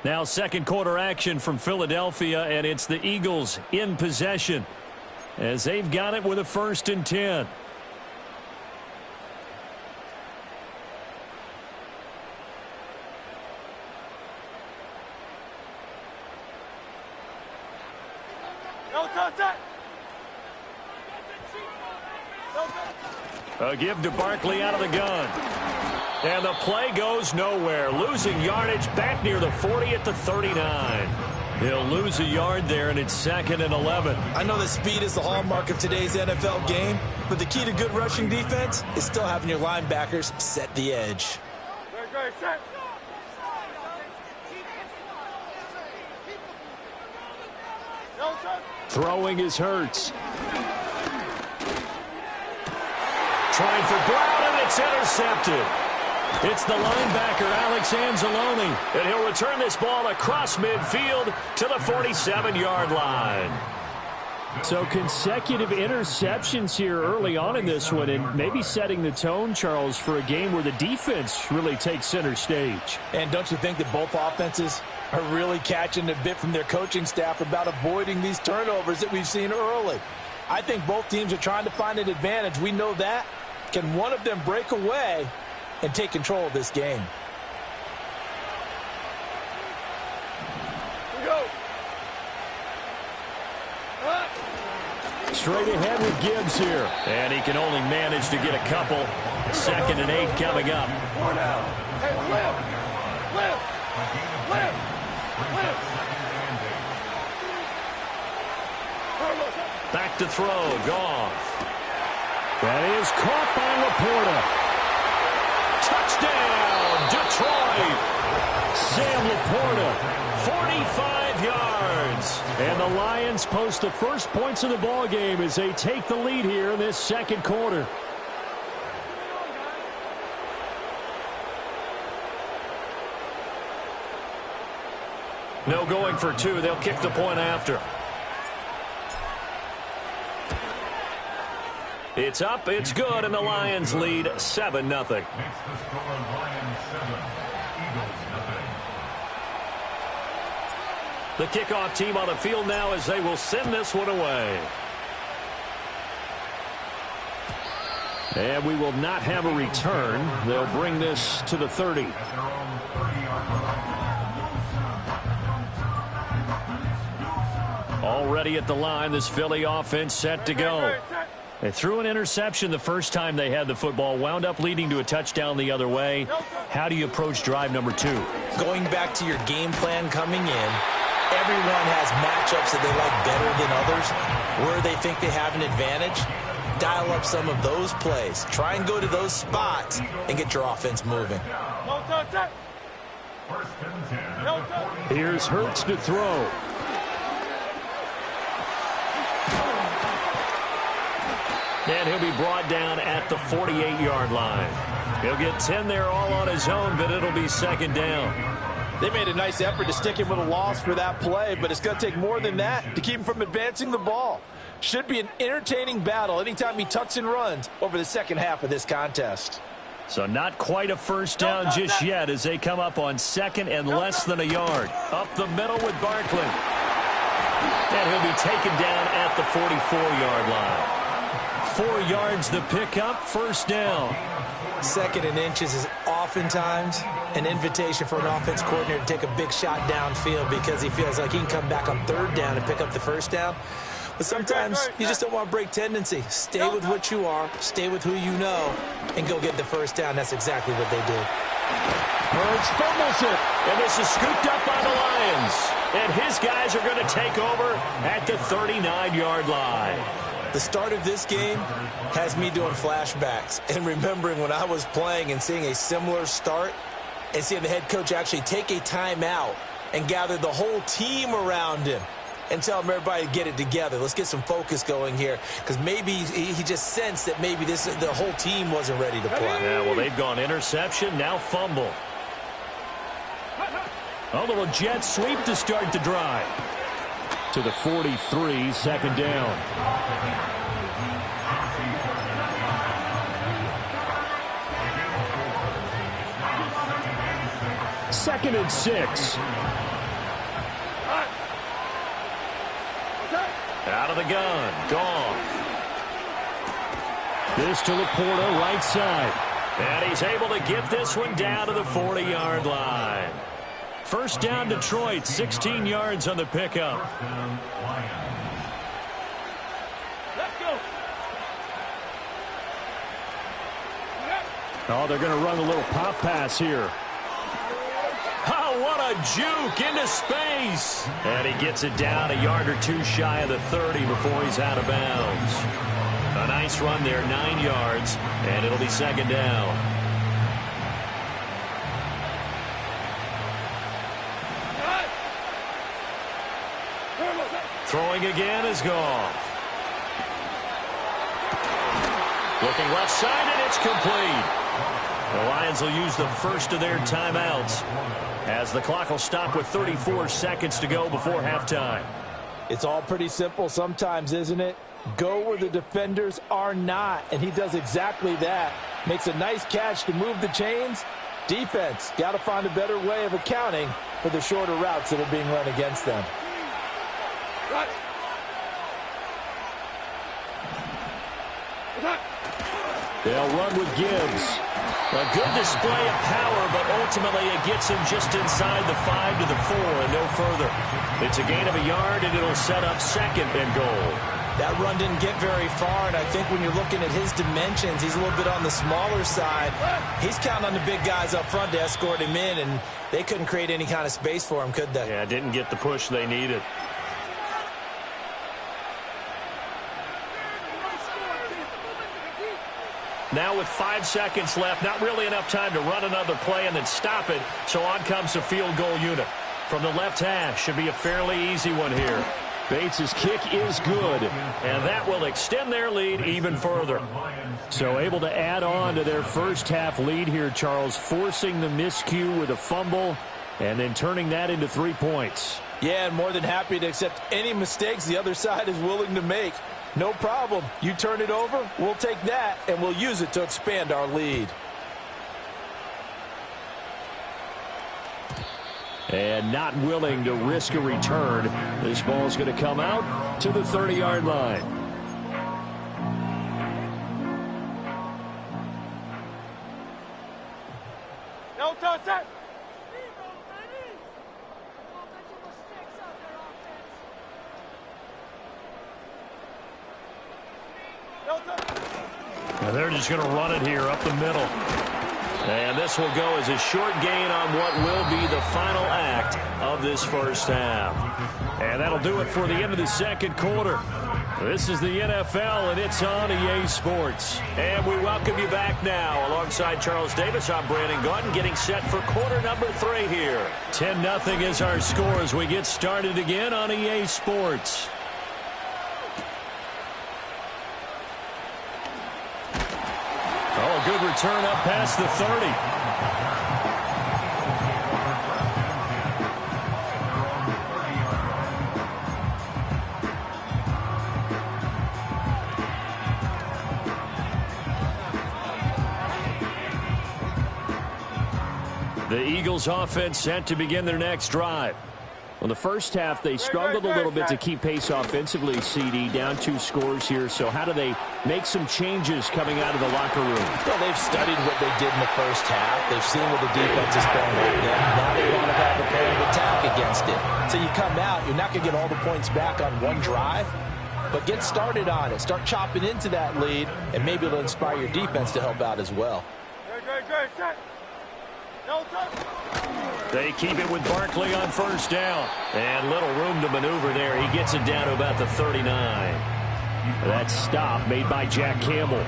Now second quarter action from Philadelphia, and it's the Eagles in possession as they've got it with a 1st and 10. A give to Barkley out of the gun. And the play goes nowhere. Losing yardage back near the 40 at the 39. He'll lose a yard there, and it's 2nd and 11. I know that speed is the hallmark of today's NFL game, but the key to good rushing defense is still having your linebackers set the edge. Throwing is Hurts. Trying for Brown, and it's intercepted. It's the linebacker, Alex Anzalone, and he'll return this ball across midfield to the 47-yard line. So consecutive interceptions here early on in this one, and maybe setting the tone, Charles, for a game where the defense really takes center stage. And don't you think that both offenses are really catching a bit from their coaching staff about avoiding these turnovers that we've seen early? I think both teams are trying to find an advantage. We know that. Can one of them break away and take control of this game? Here we go. Straight ahead with Gibbs here. And he can only manage to get a couple. 2nd and 8 coming up. Hey, lift. Back to throw. Goff. That is caught by Laporta. Touchdown, Detroit. Sam Laporta, 45 yards. And the Lions post the first points of the ball game as they take the lead here in this second quarter. No going for 2. They'll kick the point after. It's up, it's good, and the Lions lead 7-0. The kickoff team on the field now as they will send this one away. And we will not have a return. They'll bring this to the 30. Already at the line, this Philly offense set to go. They threw an interception the first time they had the football, wound up leading to a touchdown the other way. How do you approach drive number 2? Going back to your game plan coming in, everyone has matchups that they like better than others, where they think they have an advantage. Dial up some of those plays. Try and go to those spots and get your offense moving. Here's Hurts to throw. And he'll be brought down at the 48-yard line. He'll get 10 there all on his own, but it'll be 2nd down. They made a nice effort to stick him with a loss for that play, but it's going to take more than that to keep him from advancing the ball. Should be an entertaining battle anytime he tucks and runs over the second half of this contest. So not quite a first down just yet as they come up on 2nd and less than a yard. Up the middle with Barkley. And he'll be taken down at the 44-yard line. 4 yards the pickup, first down. 2nd and inches is oftentimes an invitation for an offense coordinator to take a big shot downfield because he feels like he can come back on 3rd down and pick up the first down. But sometimes you just don't want to break tendency. Stay with what you are, stay with who you know, and go get the first down. That's exactly what they did. Hurts fumbles it, and this is scooped up by the Lions. And his guys are going to take over at the 39-yard line. The start of this game has me doing flashbacks and remembering when I was playing and seeing a similar start and seeing the head coach actually take a timeout and gather the whole team around him and tell everybody to get it together. Let's get some focus going here, because maybe he just sensed that maybe the whole team wasn't ready to play. Yeah, well, they've gone interception, now fumble. A little jet sweep to start the drive. To the 43, second down. Second and 6. Out of the gun. Goff. This to Laporta, right side. And he's able to get this one down to the 40-yard line. First down, Detroit, 16 yards on the pickup. Let's go. Oh, they're going to run a little pop pass here. Oh, what a juke into space. And he gets it down a yard or two shy of the 30 before he's out of bounds. A nice run there, 9 yards, and it'll be second down. Throwing again is Goff. Looking left side, and it's complete. The Lions will use the first of their timeouts as the clock will stop with 34 seconds to go before halftime. It's all pretty simple sometimes, isn't it? Go where the defenders are not, and he does exactly that. Makes a nice catch to move the chains. Defense, got to find a better way of accounting for the shorter routes that are being run against them. Right. They'll run with Gibbs. A good display of power, but ultimately it gets him just inside the 5 to the 4 and no further. It's a gain of a yard, and it'll set up second and goal. That run didn't get very far, and I think when you're looking at his dimensions, he's a little bit on the smaller side. He's counting on the big guys up front to escort him in, and they couldn't create any kind of space for him, could they? Yeah, didn't get the push they needed. Now with 5 seconds left, not really enough time to run another play and then stop it, so on comes the field goal unit. From the left half, should be a fairly easy one here. Bates' kick is good, and that will extend their lead even further. So able to add on to their first half lead here, Charles, forcing the miscue with a fumble and then turning that into 3 points. Yeah, and more than happy to accept any mistakes the other side is willing to make. No problem. You turn it over, we'll take that, and we'll use it to expand our lead. And not willing to risk a return. This ball's going to come out to the 30-yard line. No touch that. And they're just going to run it here up the middle. And this will go as a short gain on what will be the final act of this first half. And that'll do it for the end of the second quarter. This is the NFL, and it's on EA Sports. And we welcome you back now. Alongside Charles Davis, I'm Brandon Gaudin, getting set for quarter number 3 here. 10-0 is our score as we get started again on EA Sports. Oh, a good return up past the 30. The Eagles offense set to begin their next drive. Well, the first half, they struggled a little bit to keep pace offensively, CD, down 2 scores here. So how do they make some changes coming out of the locker room? Well, they've studied what they did in the first half. They've seen what the defense is throwing at them. Now they want to have a plan of attack against it. So you come out, you're not going to get all the points back on one drive, but get started on it. Start chopping into that lead, and maybe it'll inspire your defense to help out as well. Good. No touch. They keep it with Barkley on first down. And little room to maneuver there. He gets it down to about the 39. That stop made by Jack Campbell.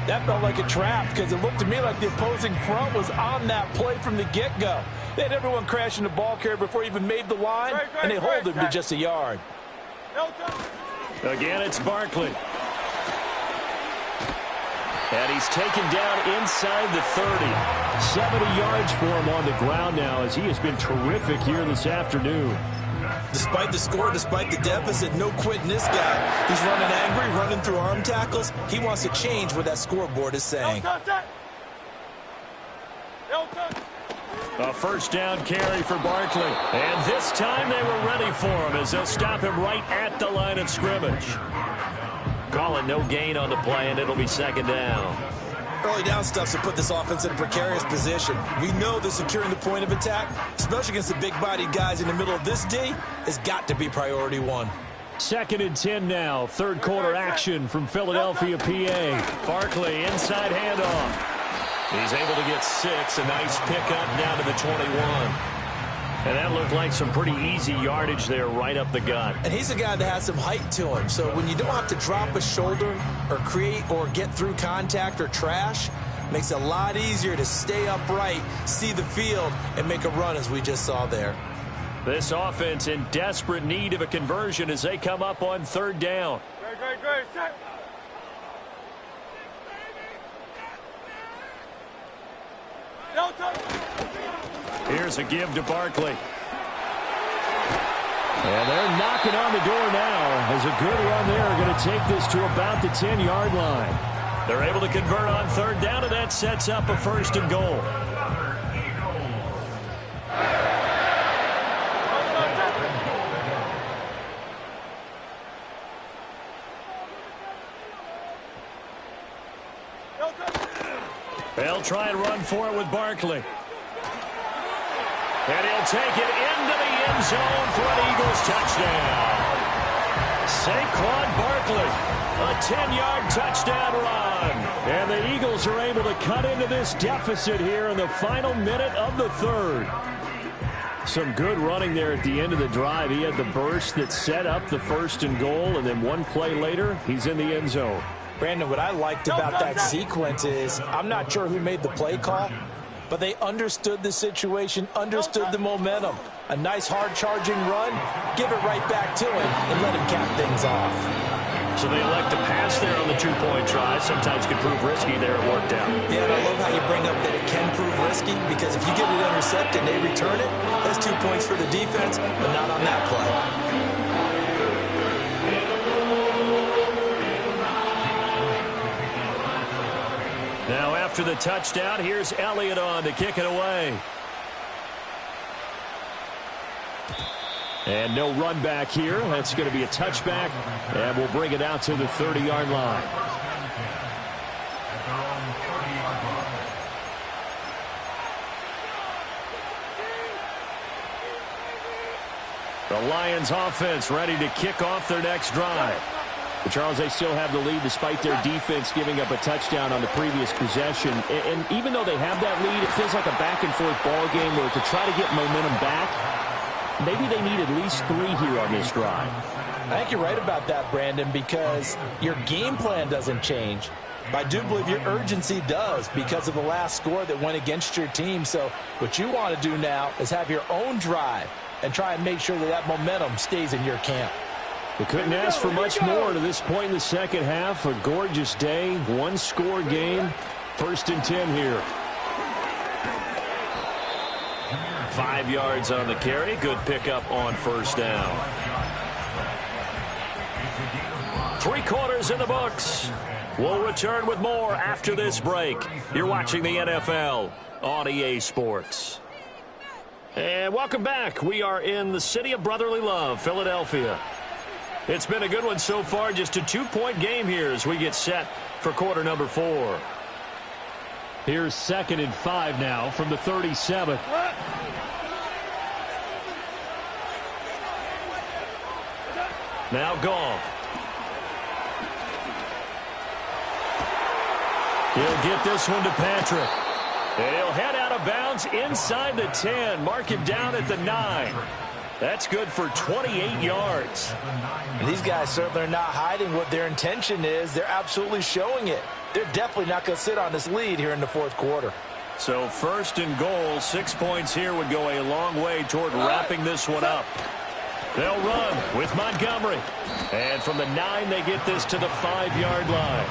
That felt like a trap because it looked to me like the opposing front was on that play from the get-go. They had everyone crashing the ball carrier before he even made the line, and they hold him to just a yard. No touch. Again, it's Barkley. And he's taken down inside the 30. 70 yards for him on the ground now as he has been terrific here this afternoon. Despite the score, despite the deficit, no quitting this guy. He's running angry, running through arm tackles. He wants to change what that scoreboard is saying. No touch. No touch. A first down carry for Barkley. And this time they were ready for him as they'll stop him right at the line of scrimmage. Calling no gain on the play, and it'll be second down. Early down stuff to put this offense in a precarious position. We know that securing the point of attack, especially against the big-bodied guys in the middle of this D, has got to be priority one. 2nd and 10 now. Third quarter action from Philadelphia, PA. Barkley, inside handoff. He's able to get 6. A nice pickup down to the 21. And that looked like some pretty easy yardage there right up the gut. And he's a guy that has some height to him. So when you don't have to drop a shoulder or create or get through contact or trash, makes it a lot easier to stay upright, see the field, and make a run as we just saw there. This offense in desperate need of a conversion as they come up on 3rd down. Great. Set. No touch. Here's a give to Barkley. And they're knocking on the door now as a good run there. Going to take this to about the 10-yard line. They're able to convert on 3rd down, and that sets up a 1st and goal. They'll try and run for it with Barkley. And he'll take it into the end zone for an Eagles touchdown. Saquon Barkley, a 10-yard touchdown run. And the Eagles are able to cut into this deficit here in the final minute of the 3rd. Some good running there at the end of the drive. He had the burst that set up the 1st and goal, and then one play later, he's in the end zone. Brandon, what I liked about that sequence is I'm not sure who made the play call, but they understood the situation, understood the momentum. A nice hard-charging run, give it right back to him, and let him cap things off. So they elect to pass there on the 2-point try. Sometimes can prove risky there. It worked out. Yeah, and I love how you bring up that it can prove risky, because if you get it intercepted and they return it, that's 2 points for the defense, but not on that play. Now after the touchdown, here's Elliott on to kick it away. And no run back here. That's going to be a touchback, and we'll bring it out to the 30-yard line. The Lions offense ready to kick off their next drive. But Charles, they still have the lead despite their defense giving up a touchdown on the previous possession. And even though they have that lead, it feels like a back-and-forth ball game where to try to get momentum back, maybe they need at least 3 here on this drive. I think you're right about that, Brandon, because your game plan doesn't change. But I do believe your urgency does because of the last score that went against your team. So what you want to do now is have your own drive and try and make sure that that momentum stays in your camp. We couldn't ask for much more to this point in the second half. A gorgeous day, 1-score game. 1st and 10 here. 5 yards on the carry. Good pickup on 1st down. 3 quarters in the books. We'll return with more after this break. You're watching the NFL on EA Sports. And welcome back. We are in the city of brotherly love, Philadelphia. It's been a good one so far. Just a 2-point game here as we get set for quarter number 4. Here's 2nd and 5 now from the 37. Now Goff. He'll get this one to Patrick. And he'll head out of bounds inside the 10. Mark him down at the 9. That's good for 28 yards. And these guys certainly are not hiding what their intention is. They're absolutely showing it. They're definitely not going to sit on this lead here in the 4th quarter. So 1st and goal, 6 points here would go a long way toward wrapping this one up. They'll run with Montgomery. And from the 9, they get this to the 5-yard line.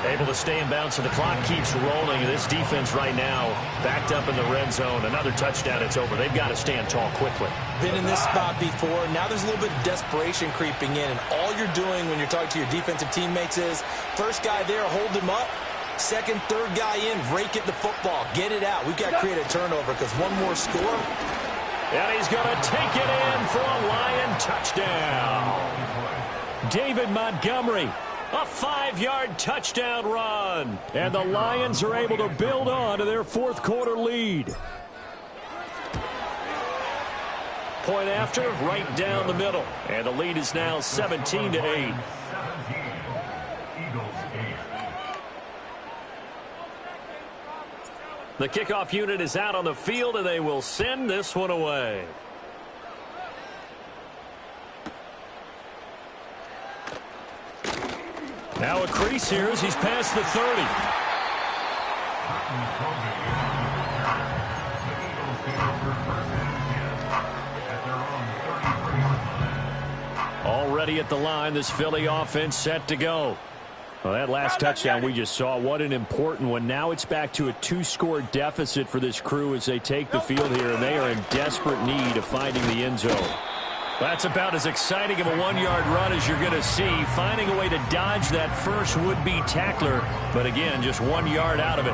Able to stay in bounds, so the clock keeps rolling. This defense right now backed up in the red zone. Another touchdown, it's over. They've got to stand tall quickly. Been in this spot before. Now there's a little bit of desperation creeping in. And all you're doing when you're talking to your defensive teammates is, first guy there, hold him up. Second, third guy in, rake at the football. Get it out. We've got to create a turnover because one more score. And he's going to take it in for a Lion touchdown. David Montgomery, a 5-yard touchdown run. And the Lions are able to build on to their fourth-quarter lead. Point after, right down the middle. And the lead is now 17-8. The kickoff unit is out on the field, and they will send this one away. Now a crease here as he's past the 30. Already at the line, this Philly offense set to go. Well, that last touchdown we just saw, what an important one. Now it's back to a 2-score deficit for this crew as they take the field here, and they are in desperate need of finding the end zone. That's about as exciting of a 1-yard run as you're going to see, finding a way to dodge that first would-be tackler, but again, just 1 yard out of it.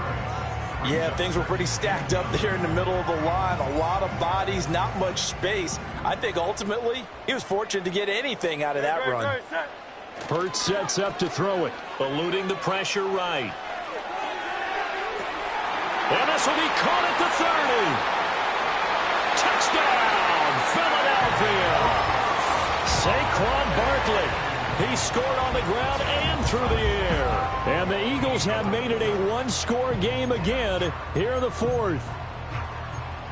Yeah, things were pretty stacked up there in the middle of the line. A lot of bodies, not much space. I think ultimately he was fortunate to get anything out of that run. Hurts sets up to throw it, eluding the pressure right. And this will be caught at the 30. Touchdown, Philadelphia. Saquon Barkley. He scored on the ground and through the air. And the Eagles have made it a 1-score game again here in the fourth.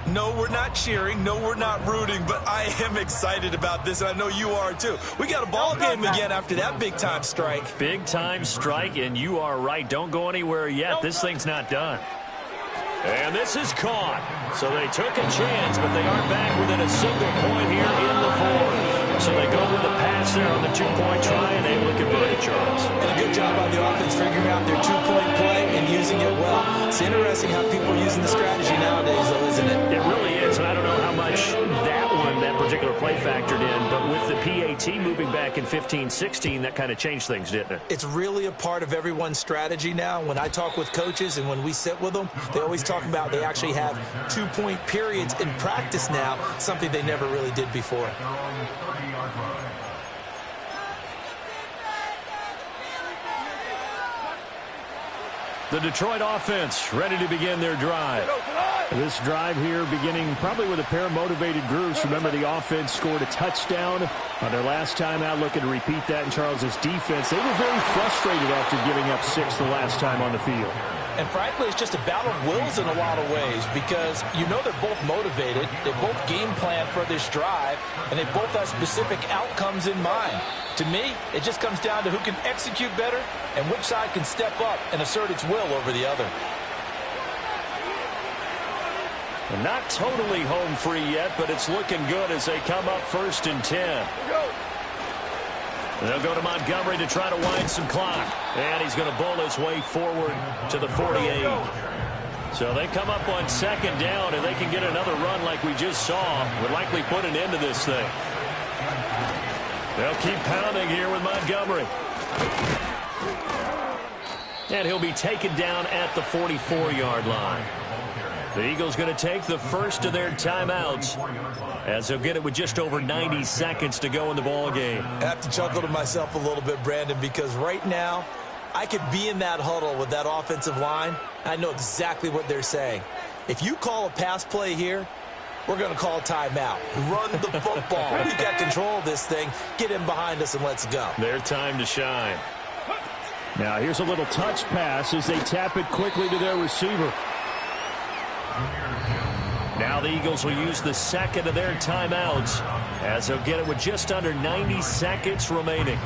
No, we're not cheering. No, we're not rooting, but I am excited about this, and I know you are too. We got a ball game again after that big-time strike. Big-time strike, and you are right. Don't go anywhere yet. This thing's not done. And this is caught. So they took a chance, but they aren't back within a single point here in the fourth. So they go with a pass there on the 2-point try, and able to convert it, Charles. And a good job by the offense figuring out their 2-point play and using it well. It's interesting how people are using the strategy nowadays, though, isn't it? It really is, and I don't know how much that particular play factored in, but with the PAT moving back in 15-16, that kind of changed things, didn't it? It's really a part of everyone's strategy now. When I talk with coaches and when we sit with them, they always talk about they actually have 2-point periods in practice now, something they never really did before. The Detroit offense ready to begin their drive. This drive here beginning probably with a pair of motivated groups. Remember, the offense scored a touchdown on their last time out, looking to repeat that in Charles's defense. They were very frustrated after giving up 6 the last time on the field. And frankly, it's just a battle of wills in a lot of ways because you know they're both motivated, they both game plan for this drive, and they both have specific outcomes in mind. To me, it just comes down to who can execute better and which side can step up and assert its will over the other. And not totally home free yet, but it's looking good as they come up 1st and 10. They'll go to Montgomery to try to wind some clock. And he's going to bull his way forward to the 48. So they come up on 2nd down, and they can get another run like we just saw. Would likely put an end to this thing. They'll keep pounding here with Montgomery. And he'll be taken down at the 44-yard line. The Eagles going to take the first of their timeouts as they'll get it with just over 90 seconds to go in the ball game. I have to chuckle to myself a little bit, Brandon, because right now I could be in that huddle with that offensive line. I know exactly what they're saying. If you call a pass play here, we're going to call a timeout. Run the football. We got control of this thing. Get in behind us and let's go. Their time to shine. Now here's a little touch pass as they tap it quickly to their receiver. Now the Eagles will use the second of their timeouts as they'll get it with just under 90 seconds remaining.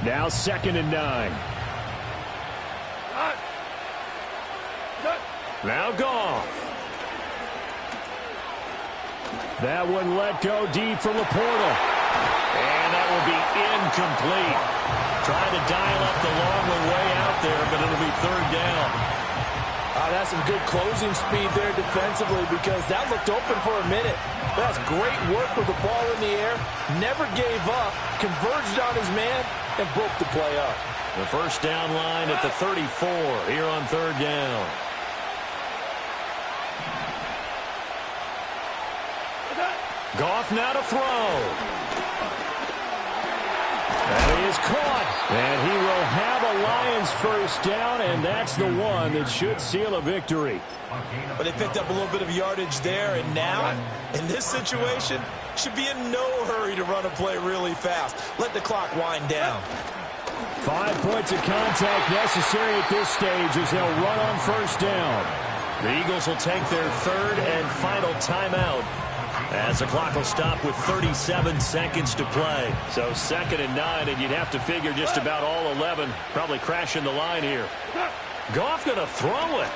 Now 2nd and 9. Now Goff. That one let go deep for Laporta. And that will be incomplete. Trying to dial up the long way out there, but it'll be third down. That's some good closing speed there defensively because that looked open for a minute. That's great work with the ball in the air. Never gave up, converged on his man, and broke the play up. The first down line at the 34 here on third down. Goff now to throw. And he is caught. And he will have a Lions first down, and that's the one that should seal a victory. But they picked up a little bit of yardage there, and now, in this situation, should be in no hurry to run a play really fast. Let the clock wind down. 5 points of contact necessary at this stage as they'll run on first down. The Eagles will take their third and final timeout as the clock will stop with 37 seconds to play. So 2nd and 9, and you'd have to figure just about all 11 probably crashing the line here. Goff going to throw it.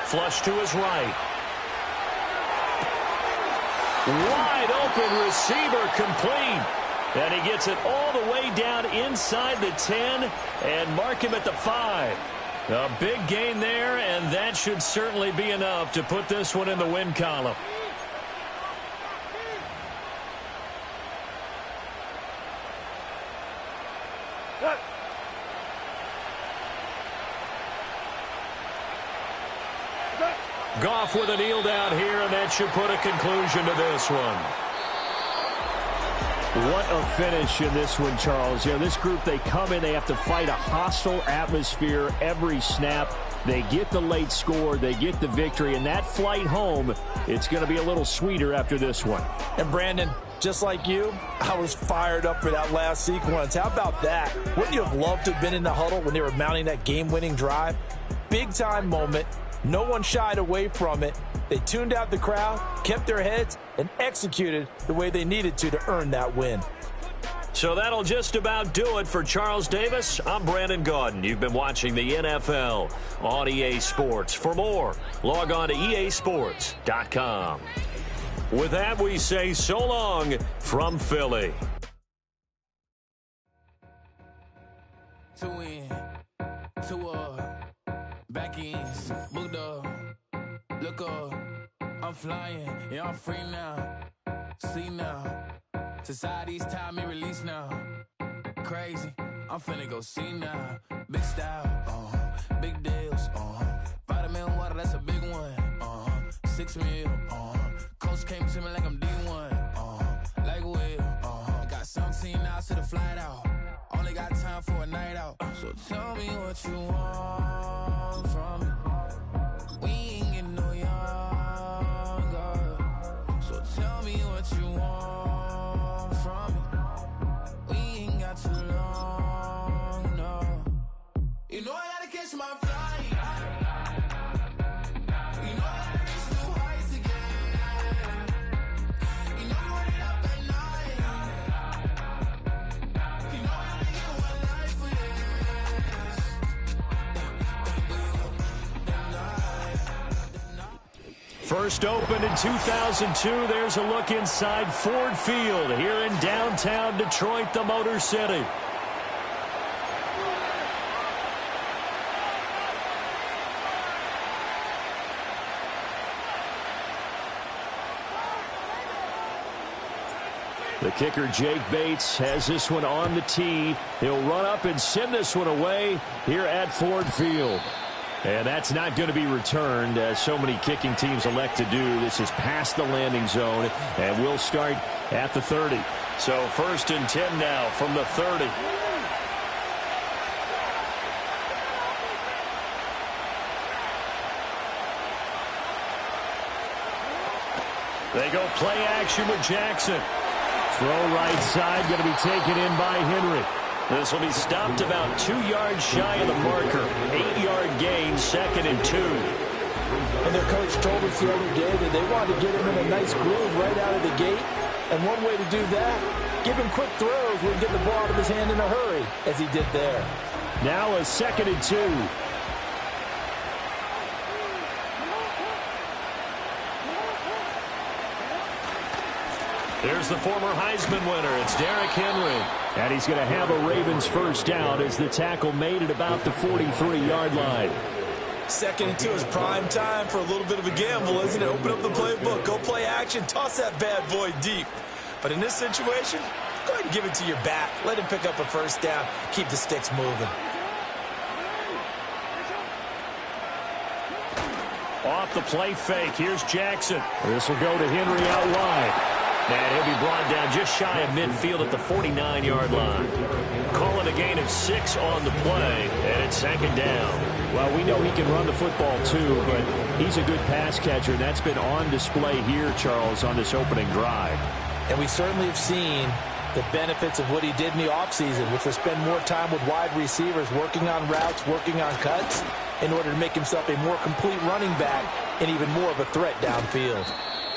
Flush to his right. Wide open receiver complete. And he gets it all the way down inside the 10 and mark him at the 5. A big gain there, and that should certainly be enough to put this one in the win column. Goff with a kneel down here, and that should put a conclusion to this one. What a finish in this one, Charles. You know, this group, they come in, they have to fight a hostile atmosphere every snap. They get the late score, they get the victory, and that flight home, it's going to be a little sweeter after this one. And Brandon, just like you, I was fired up for that last sequence. How about that? Wouldn't you have loved to have been in the huddle when they were mounting that game-winning drive? Big-time moment. No one shied away from it. They tuned out the crowd, kept their heads, and executed the way they needed to earn that win. So that'll just about do it for Charles Davis. I'm Brandon Gaudin. You've been watching the NFL on EA Sports. For more, log on to easports.com. With that, we say so long from Philly. To win, to back ends, moved up, look up, I'm flying, yeah, I'm free now, see now, society's time me release now, crazy, I'm finna go see now, big style, big deals, vitamin water, that's a big one, 6 mil, coach came to me like I'm D1, like Will, got 17 hours to the flight out, only got time for a night out, so tell me what you want from me. We ain't getting no younger, so tell me what you want from me. We ain't got too long, no. You know I gotta catch my flight. You know I gotta reach new heights again. You know we run it up at night. You know I gotta get one life for this. First opened in 2002, there's a look inside Ford Field here in downtown Detroit, the Motor City. The kicker, Jake Bates, has this one on the tee. He'll run up and send this one away here at Ford Field. And that's not going to be returned, as so many kicking teams elect to do. This is past the landing zone, and we'll start at the 30. So 1st and 10 now from the 30. They go play action with Jackson. Throw right side, going to be taken in by Henry. This will be stopped about 2 yards shy of the marker. 8-yard gain, 2nd and 2. And their coach told us the other day that they wanted to get him in a nice groove right out of the gate. And one way to do that, give him quick throws where he get the ball out of his hand in a hurry, as he did there. Now a 2nd and 2. There's the former Heisman winner. It's Derrick Henry. And he's going to have a Ravens first down as the tackle made at about the 43-yard line. 2nd and 2 is prime time for a little bit of a gamble, isn't it? Open up the playbook, go play action, toss that bad boy deep. But in this situation, go ahead and give it to your back. Let him pick up a first down. Keep the sticks moving. Off the play fake. Here's Jackson. This will go to Henry out wide. And he'll be brought down just shy of midfield at the 49-yard line. Call it a gain of 6 on the play, and it's 2nd down. Well, we know he can run the football too, but he's a good pass catcher, and that's been on display here, Charles, on this opening drive. And we certainly have seen the benefits of what he did in the offseason, which was spend more time with wide receivers, working on routes, working on cuts, in order to make himself a more complete running back and even more of a threat downfield.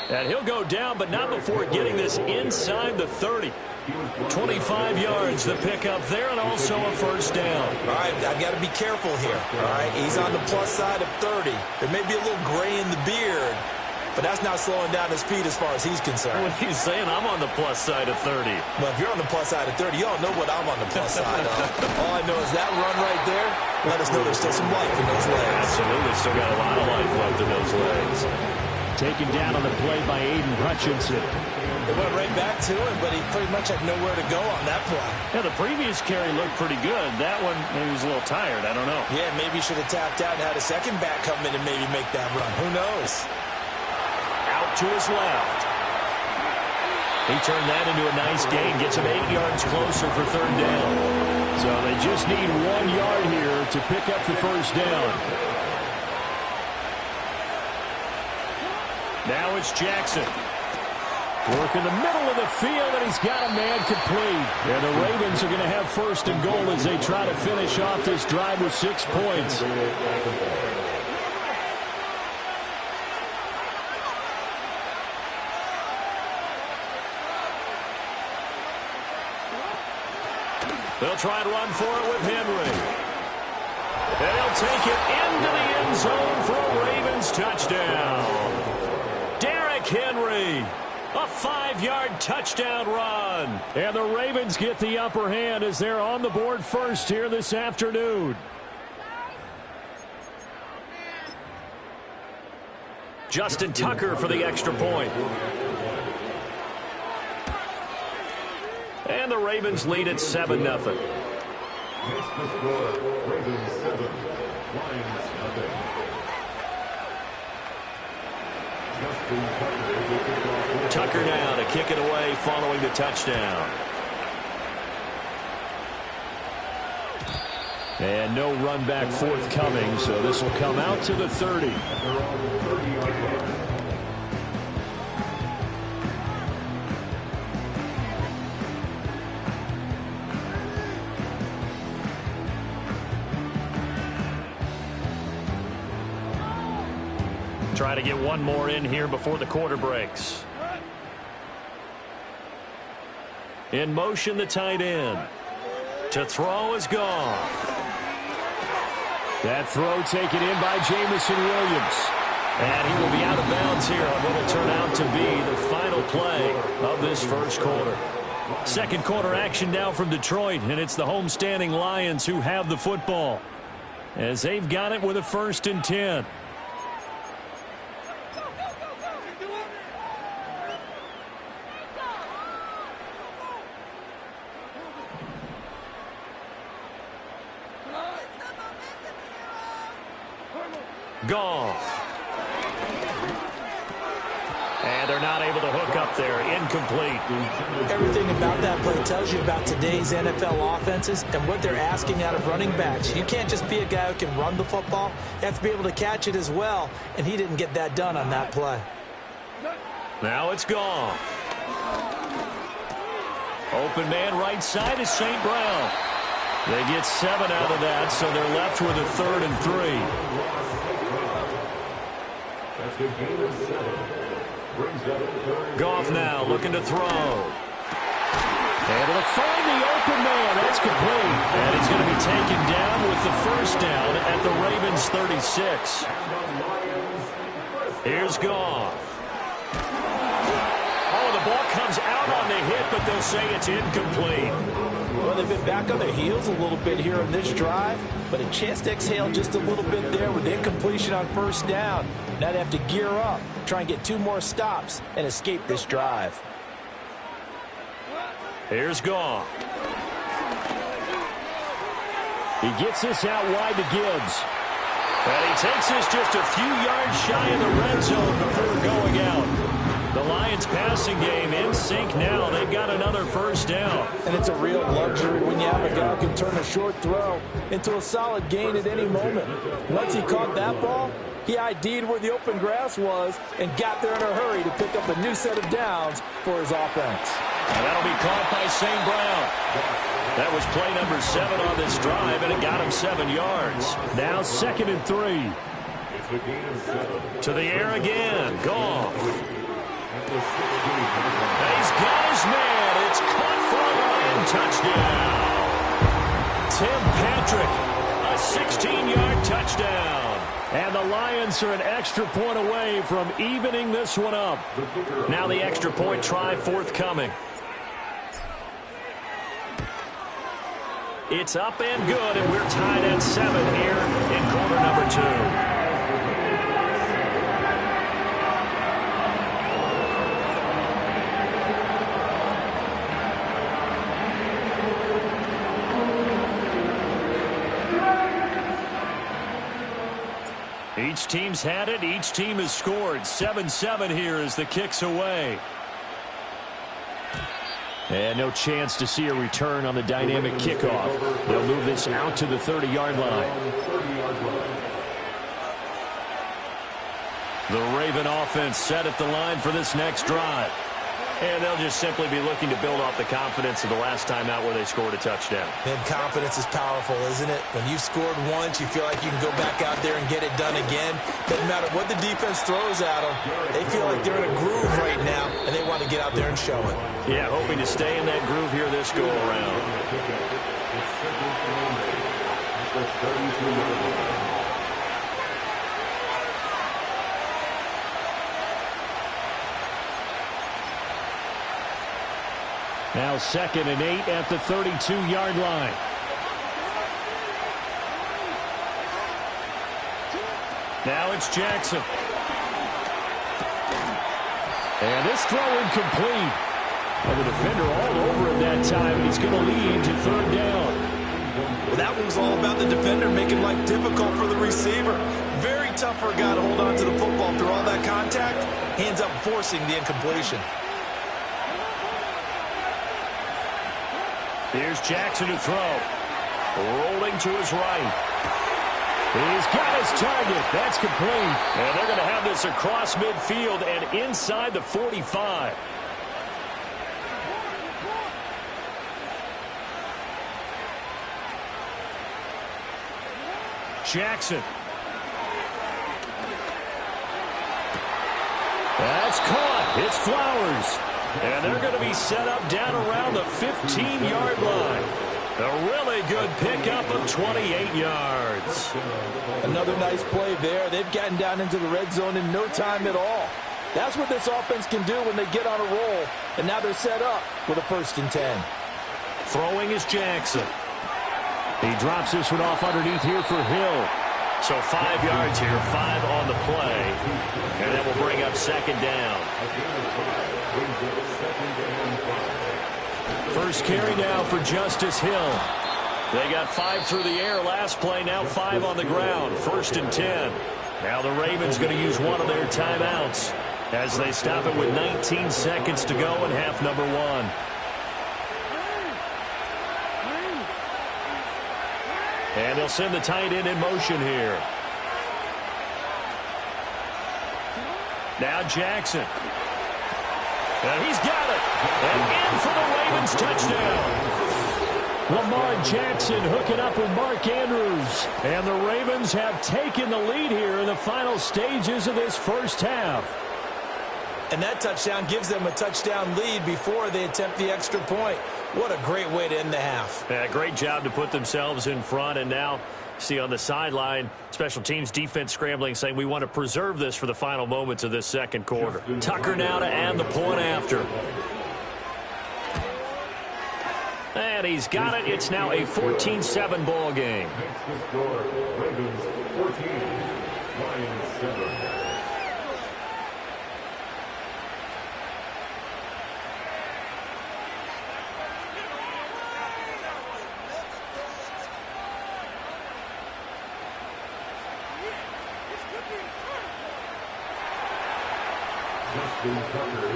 And he'll go down, but not before getting this inside the 30. 25 yards, the pickup there, and also a first down. All right, I've got to be careful here. All right, he's on the plus side of 30. There may be a little gray in the beard, but that's not slowing down his speed as far as he's concerned. What he's saying, I'm on the plus side of 30. Well, if you're on the plus side of 30, you don't know what I'm on the plus side of. All I know is that run right there, let us know there's still some life in those legs. Absolutely, still got a lot of life left in those legs. Taken down on the play by Aiden Hutchinson. They went right back to him, but he pretty much had nowhere to go on that play. Yeah, the previous carry looked pretty good. That one, maybe he was a little tired. I don't know. Yeah, maybe he should have tapped out and had a second back come in and maybe make that run. Who knows? Out to his left. He turned that into a nice gain. Gets him 8 yards closer for 3rd down. So they just need 1 yard here to pick up the first down. Now it's Jackson. Work in the middle of the field, and he's got a man complete. And the Ravens are going to have 1st and goal as they try to finish off this drive with 6 points. They'll try and run for it with Henry. They'll take it into the end zone for a Ravens touchdown. Derrick Henry, a 5-yard touchdown run. And the Ravens get the upper hand as they're on the board first here this afternoon. Justin Tucker for the extra point. And the Ravens lead at 7-0. Next to score, Ravens 7, Lions nothing. Tucker now to kick it away following the touchdown. And no run back forthcoming, so this will come out to the 30. Try to get one more in here before the quarter breaks. In motion, the tight end. To throw is Goff. That throw taken in by Jamison Williams. And he will be out of bounds here on what will turn out to be the final play of this first quarter. Second quarter action now from Detroit, and it's the homestanding Lions who have the football, as they've got it with a 1st and 10. Goff. And they're not able to hook up there. Incomplete. Everything about that play tells you about today's NFL offenses and what they're asking out of running backs. You can't just be a guy who can run the football. You have to be able to catch it as well, and he didn't get that done on that play. Now it's Goff. Open man right side is St. Brown. They get 7 out of that, so they're left with a 3rd and 3. Goff now looking to throw. And it'll find the open man. That's complete. And he's going to be taken down with the first down at the Ravens 36. Here's Goff. Oh, the ball comes out shot on the hit, but they'll say it's incomplete. Well, they've been back on their heels a little bit here in this drive, but a chance to exhale just a little bit there with incompletion on first down. Now they have to gear up, try and get 2 more stops, and escape this drive. Here's Goff. He gets this out wide to Gibbs. And he takes this just a few yards shy of the red zone before going out. The Lions passing game in sync now. They've got another first down. And it's a real luxury when you have a guy who can turn a short throw into a solid gain at any moment. Once he caught that ball, he ID'd where the open grass was and got there in a hurry to pick up a new set of downs for his offense. And that'll be caught by St. Brown. That was play number 7 on this drive, and it got him 7 yards. Now 2nd and 3. To the air again. Goff. And he's got his man. It's caught for a Lion touchdown. Tim Patrick, a 16-yard touchdown. And the Lions are an extra point away from evening this one up. Now the extra point try forthcoming. It's up and good, and we're tied at 7 here in quarter number 2. Each team's had it. Each team has scored. 7-7 here as the kick's away. And no chance to see a return on the dynamic kickoff. They'll move this out to the 30-yard line. The Raven offense set at the line for this next drive. And they'll just simply be looking to build off the confidence of the last time out where they scored a touchdown. And confidence is powerful, isn't it? When you've scored once, you feel like you can go back out there and get it done again. Doesn't matter what the defense throws at them. They feel like they're in a groove right now, and they want to get out there and show it. Yeah, hoping to stay in that groove here this go-around. Now 2nd and 8 at the 32-yard line. Now it's Jackson. And this throw incomplete. And the defender all over him that time, and he's going to lead to 3rd down. Well, that one was all about the defender making life difficult for the receiver. Very tough for a guy to hold on to the football through all that contact. Hands up, forcing the incompletion. Here's Jackson to throw. Rolling to his right. He's got his target. That's complete. And they're going to have this across midfield and inside the 45. Jackson. That's caught. It's Flowers. And they're going to be set up down around the 15-yard line. A really good pickup of 28 yards. Another nice play there. They've gotten down into the red zone in no time at all. That's what this offense can do when they get on a roll. And now they're set up with a 1st and 10. Throwing is Jackson. He drops this one off underneath here for Hill. So 5 yards here, 5 on the play. And that will bring up 2nd down. First carry now for Justice Hill. They got 5 through the air last play, now 5 on the ground. 1st and 10. Now the Ravens going to use one of their timeouts as they stop it with 19 seconds to go in half number 1. And they'll send the tight end in motion here. Now Jackson. And he's got it. And in for the Ravens touchdown. Lamar Jackson hooking up with Mark Andrews. And the Ravens have taken the lead here in the final stages of this first half. And that touchdown gives them a touchdown lead before they attempt the extra point. What a great way to end the half. Yeah, great job to put themselves in front. And now, see on the sideline, special teams defense scrambling, saying we want to preserve this for the final moments of this second quarter. Tucker now to add the point after. And he's got it. It's now a 14-7 ball game. Makes the score Ravens 14, Lions 7.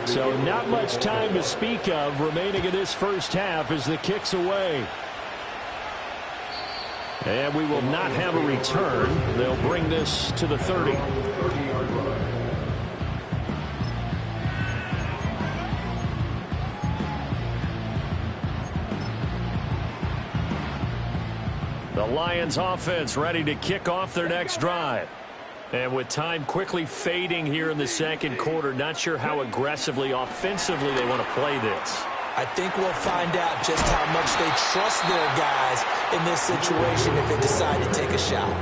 So not much time to speak of remaining in this first half as the kick's away. And we will not have a return. They'll bring this to the 30. The Lions offense ready to kick off their next drive. And with time quickly fading here in the second quarter, not sure how aggressively, offensively they want to play this. I think we'll find out just how much they trust their guys in this situation if they decide to take a shot.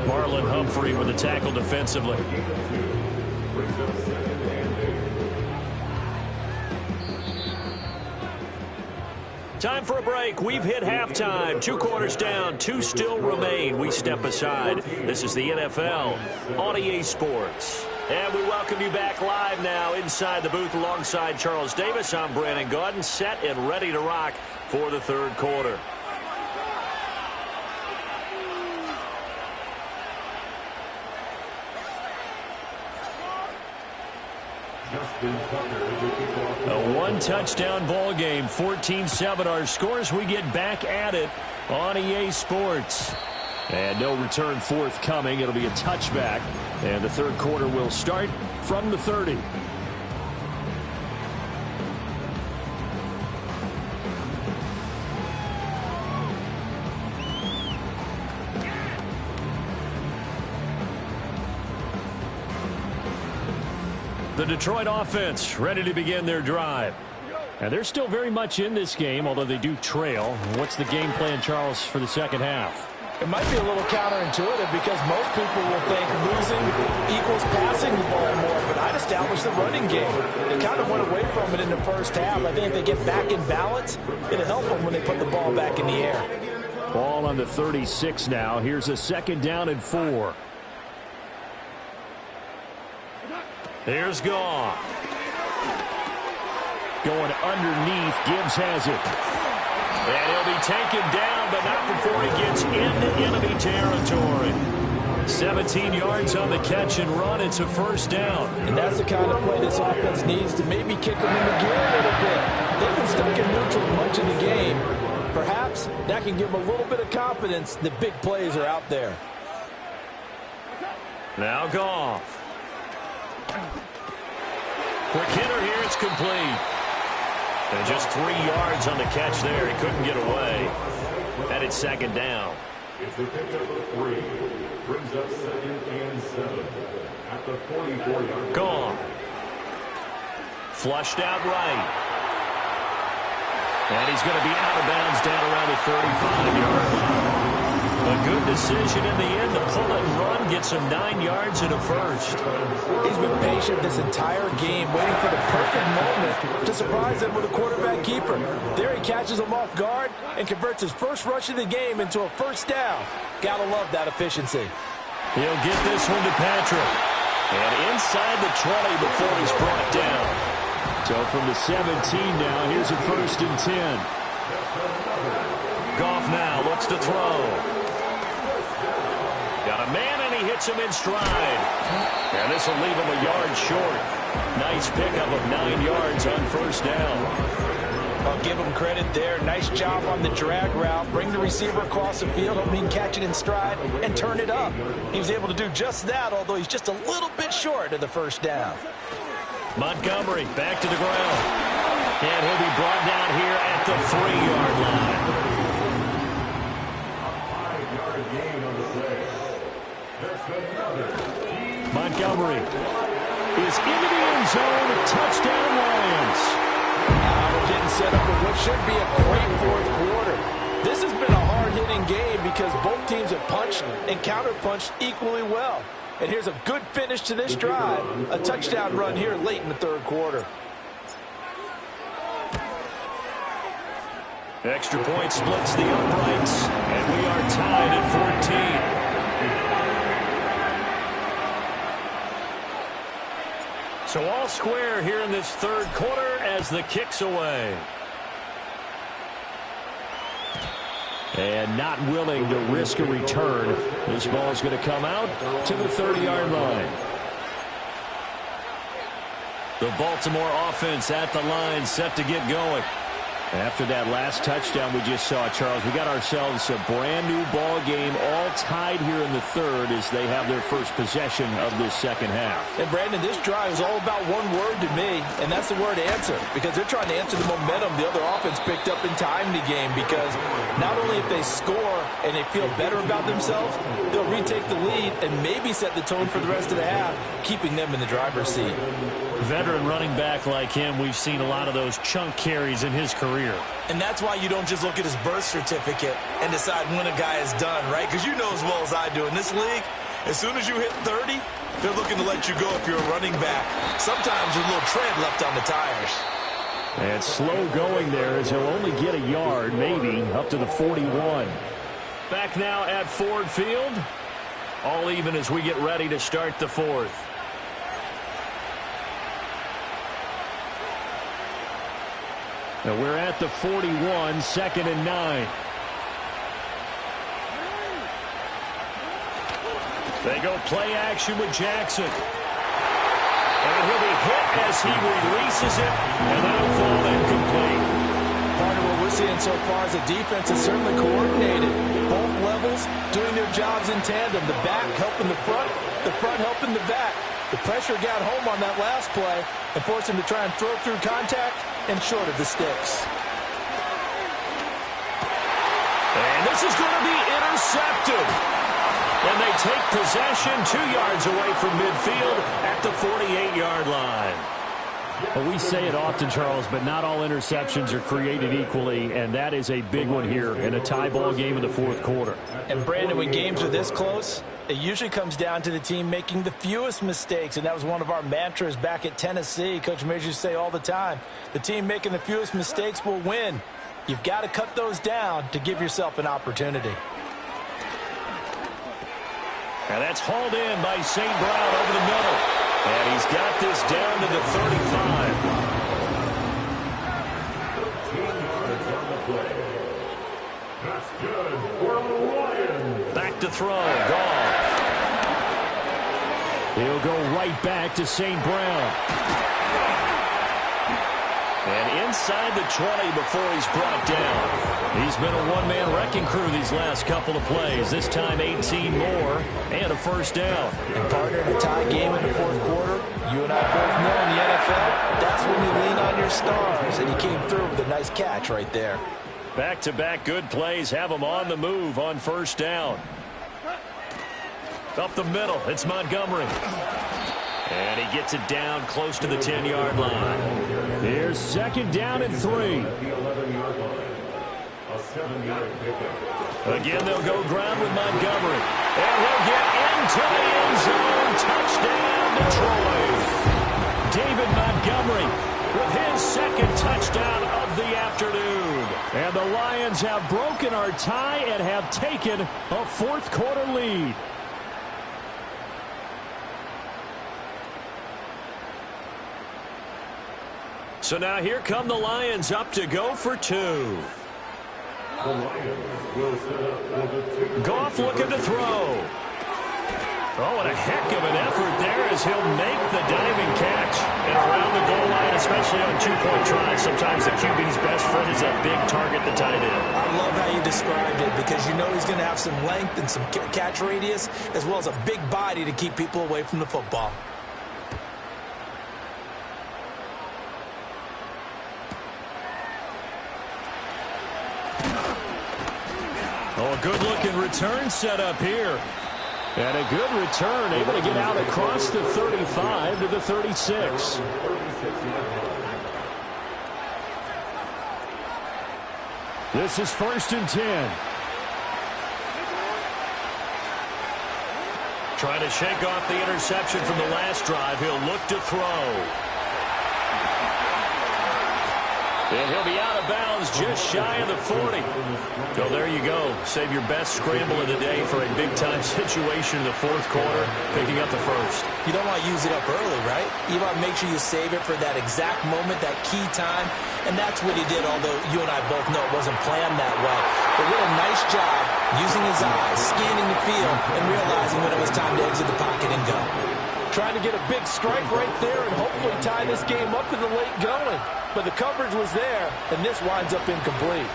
Marlon Humphrey with the tackle defensively. Time for a break. We've hit halftime. 2 quarters down. 2 still remain. We step aside. This is the NFL on EA Sports. And we welcome you back live now inside the booth alongside Charles Davis. I'm Brandon Gaudin, set and ready to rock for the third quarter. A one-touchdown ball game, 14-7 our scores. We get back at it on EA Sports. And no return forthcoming. It'll be a touchback. And the third quarter will start from the 30. The Detroit offense ready to begin their drive. And they're still very much in this game, although they do trail. What's the game plan, Charles, for the second half? It might be a little counterintuitive because most people will think losing equals passing the ball more, but I'd establish the running game. They kind of went away from it in the first half. I think if they get back in balance, it'll help them when they put the ball back in the air. Ball on the 36 now. Here's a 2nd down and 4. Here's Goff. Going underneath. Gibbs has it. And he'll be taken down, but not before he gets into enemy territory. 17 yards on the catch and run. It's a first down. And that's the kind of play this offense needs to maybe kick them in the gear a little bit. They've been stuck in neutral much of the game. Perhaps that can give them a little bit of confidence that big plays are out there. Now Goff. Quick hitter here. It's complete. And just 3 yards on the catch there. He couldn't get away. And it's 2nd down. It's a pickup of 3. Brings up 2nd and 7. At the 44-yard line. Gone. Flushed out right. And he's going to be out of bounds down around the 35-yard line. A good decision in the end to pull and run, gets him 9 yards and a first. He's been patient this entire game, waiting for the perfect moment to surprise them with a quarterback keeper. There he catches him off guard and converts his first rush of the game into a first down. Gotta love that efficiency. He'll get this one to Patrick. And inside the 20 before he's brought down. So from the 17 now, here's a 1st and 10. Goff now looks to throw. Got a man, and he hits him in stride. And this will leave him a yard short. Nice pickup of 9 yards on first down. I'll give him credit there. Nice job on the drag route. Bring the receiver across the field. Hope he can catch it in stride and turn it up. He was able to do just that, although he's just a little bit short of the first down. Montgomery back to the ground. And he'll be brought down here at the 3-yard line. Montgomery is into the end zone. Touchdown, Lions. We're getting set up for what should be a great fourth quarter. This has been a hard-hitting game because both teams have punched and counterpunched equally well. And here's a good finish to this drive. A touchdown run here late in the third quarter. Extra point splits the uprights, and we are tied at 14. So all square here in this third quarter as the kick's away. And not willing to risk a return. This ball's going to come out to the 30-yard line. The Baltimore offense at the line, set to get going. After that last touchdown we just saw, Charles, we got ourselves a brand-new ball game, all tied here in the third as they have their first possession of this second half. And, Brandon, this drive is all about one word to me, and that's the word answer, because they're trying to answer the momentum the other offense picked up in tying the game, because not only if they score and they feel better about themselves, they'll retake the lead and maybe set the tone for the rest of the half, keeping them in the driver's seat. Veteran running back like him, we've seen a lot of those chunk carries in his career. And that's why you don't just look at his birth certificate and decide when a guy is done, right? Because you know as well as I do, in this league, as soon as you hit 30, they're looking to let you go if you're a running back. Sometimes there's a little tread left on the tires. And slow going there as he'll only get a yard, maybe, up to the 41. Back now at Ford Field. All even as we get ready to start the fourth. Now we're at the 41, 2nd and 9. They go play action with Jackson. And he'll be hit as he releases it, and that'll fall incomplete. Part of what we're seeing so far is the defense is certainly coordinated. Both levels doing their jobs in tandem. The back helping the front helping the back. The pressure got home on that last play and forced him to try and throw through contact and short of the sticks. And this is going to be intercepted. And they take possession 2 yards away from midfield at the 48-yard line. Well, we say it often, Charles, but not all interceptions are created equally, and that is a big one here in a tie ball game in the fourth quarter. And, Brandon, when games are this close, it usually comes down to the team making the fewest mistakes, and that was one of our mantras back at Tennessee. Coach Majors used to say all the time, the team making the fewest mistakes will win. You've got to cut those down to give yourself an opportunity. And that's hauled in by St. Brown over the middle. And he's got this down to the 35. 15 yards on the play. That's good for the Lions. Back to throw. Goff. He'll go right back to St. Brown. And inside the 20 before he's brought down. He's been a one-man wrecking crew these last couple of plays. This time 18 more and a first down. And, partner, in a tie game in the fourth quarter, you and I both know in the NFL, that's when you lean on your stars. And he came through with a nice catch right there. Back-to-back good plays have him on the move on first down. Up the middle, it's Montgomery. And he gets it down close to the 10-yard line. Here's 2nd down and 3. Again, they'll go ground with Montgomery. And he'll get into the end zone. Touchdown, Detroit. David Montgomery with his 2nd touchdown of the afternoon. And the Lions have broken our tie and have taken a fourth quarter lead. So now here come the Lions up to go for 2. Goff looking to throw. Oh, and a heck of an effort there as he'll make the diving catch. And around the goal line, especially on two-point tries, sometimes the QB's best friend is a big target, the tight end. I love how you described it because you know he's going to have some length and some catch radius as well as a big body to keep people away from the football. Oh, a good-looking return set up here. And a good return, able to get out across the 35 to the 36. This is 1st and 10. Trying to shake off the interception from the last drive. He'll look to throw. And he'll be out of bounds just shy of the 40. So there you go. Save your best scramble of the day for a big-time situation in the fourth quarter, picking up the first. You don't want to use it up early, right? You want to make sure you save it for that exact moment, that key time. And that's what he did, although you and I both know it wasn't planned that way. But what a nice job using his eyes, scanning the field, and realizing when it was time to exit the pocket and go. Trying to get a big strike right there and hopefully tie this game up in the late going. But the coverage was there, and this winds up incomplete.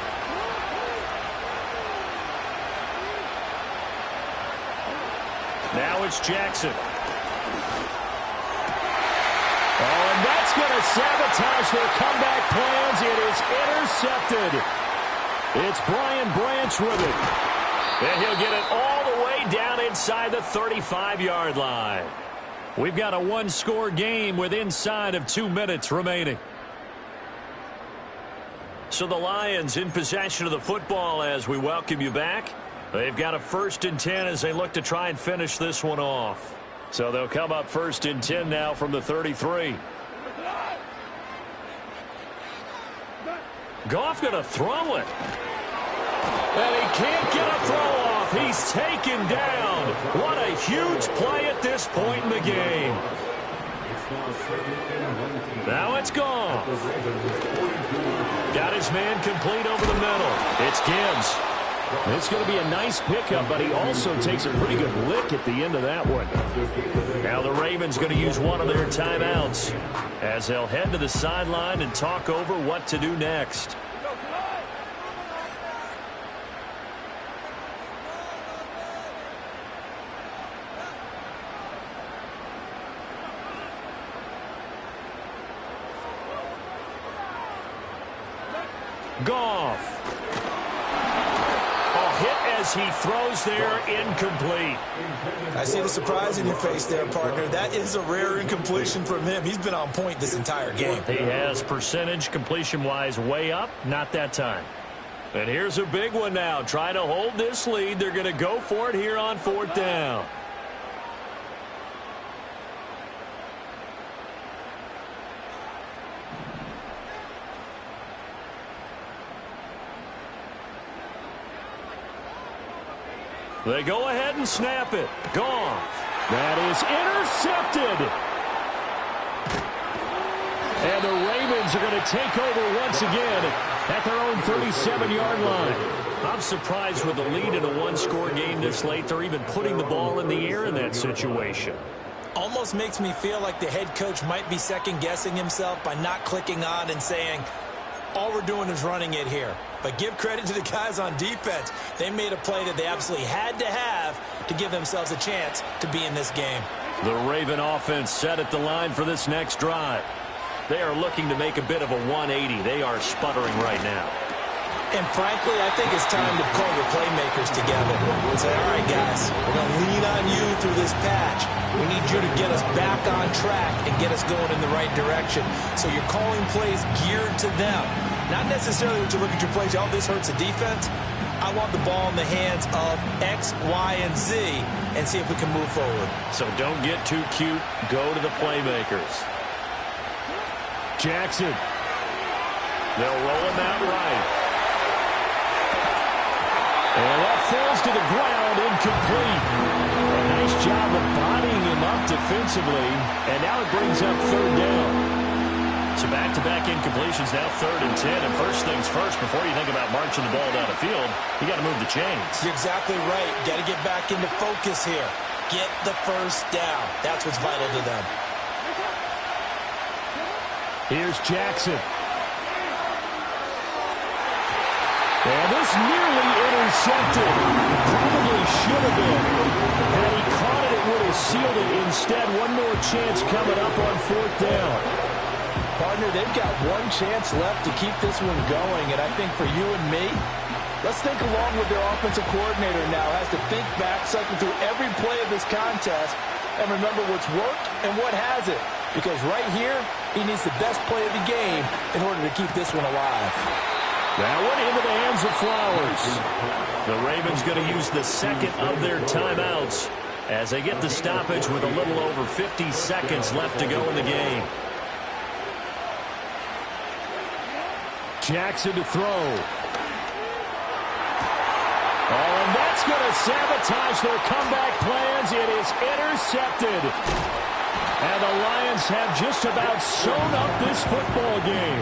Now it's Jackson. Oh, and that's going to sabotage their comeback plans. It is intercepted. It's Brian Branch with it. And he'll get it all the way down inside the 35-yard line. We've got a one-score game with inside of 2 minutes remaining. So the Lions in possession of the football as we welcome you back. They've got a 1st and 10 as they look to try and finish this one off. So they'll come up 1st and 10 now from the 33. Goff going to throw it. And he can't get a throw off. He's taken down. What a huge play at this point in the game. Now it's Goff. Got his man complete over the middle. It's Gibbs. It's going to be a nice pickup, but he also takes a pretty good lick at the end of that one. Now the Ravens going to use one of their timeouts as they'll head to the sideline and talk over what to do next. Goff. A hit as he throws there, incomplete. I see the surprise in your face there, partner. That is a rare incompletion from him. He's been on point this entire game. He has percentage completion-wise way up, not that time. And here's a big one now. Trying to hold this lead. They're going to go for it here on 4th down. They go ahead and snap it. Goff. That is intercepted. And the Ravens are going to take over once again at their own 37-yard line. I'm surprised with the lead in a one-score game this late. They're even putting the ball in the air in that situation. Almost makes me feel like the head coach might be second-guessing himself by not clicking on and saying, all we're doing is running it here. But give credit to the guys on defense. They made a play that they absolutely had to have to give themselves a chance to be in this game. The Raven offense set at the line for this next drive. They are looking to make a bit of a 180. They are sputtering right now. And frankly, I think it's time to call your playmakers together and say, all right, guys, we're going to lean on you through this patch. We need you to get us back on track and get us going in the right direction. So you're calling plays geared to them. Not necessarily when you look at your plays, oh, this hurts the defense. I want the ball in the hands of X, Y, and Z and see if we can move forward. So don't get too cute. Go to the playmakers. Jackson. They'll roll him out right. And that falls to the ground, incomplete. A nice job of bodying him up defensively. And now it brings up 3rd down. So back-to-back incompletions, now 3rd and 10. And first things first, before you think about marching the ball down the field, you got to move the chains. You're exactly right. Got to get back into focus here. Get the first down. That's what's vital to them. Here's Jackson. And this nearly intercepted. Probably should have been. Had he caught it, it would have sealed it. Instead, one more chance coming up on 4th down. Partner, they've got one chance left to keep this one going, and I think for you and me, let's think along with their offensive coordinator now. Has to think back, cycle through every play of this contest, and remember what's worked and what hasn't. Because right here, he needs the best play of the game in order to keep this one alive. That one into the hands of Flowers. The Ravens going to use the second of their timeouts as they get the stoppage with a little over 50 seconds left to go in the game. Jackson to throw. Oh, and that's going to sabotage their comeback plans. It is intercepted. And the Lions have just about sewn up this football game.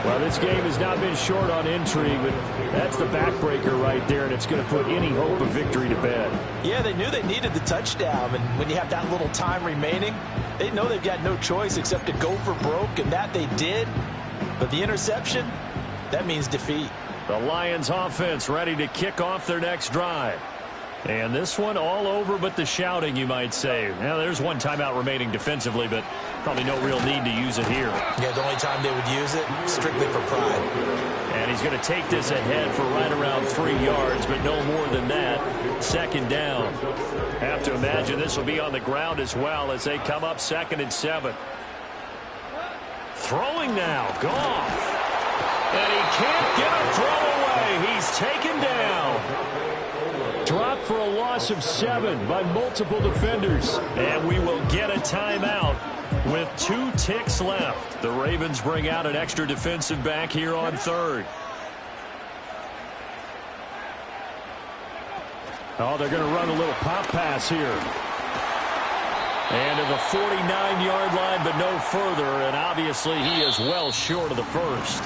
Well, this game has not been short on intrigue, but that's the backbreaker right there, and it's going to put any hope of victory to bed. Yeah, they knew they needed the touchdown, and when you have that little time remaining, they know they've got no choice except to go for broke, and that they did. But the interception, that means defeat. The Lions offense ready to kick off their next drive. And this one all over but the shouting, you might say. Now, there's one timeout remaining defensively, but probably no real need to use it here. Yeah, the only time they would use it, strictly for pride. And he's going to take this ahead for right around 3 yards, but no more than that. Second down. Have to imagine this will be on the ground as well as they come up 2nd and 7. Throwing now, Goff. And he can't get a throw away. He's taken down. Dropped for a loss of 7 by multiple defenders. And we will get a timeout with 2 ticks left. The Ravens bring out an extra defensive back here on 3rd. Oh, they're going to run a little pop pass here. And to the 49-yard line, but no further. And obviously he is well short of the first.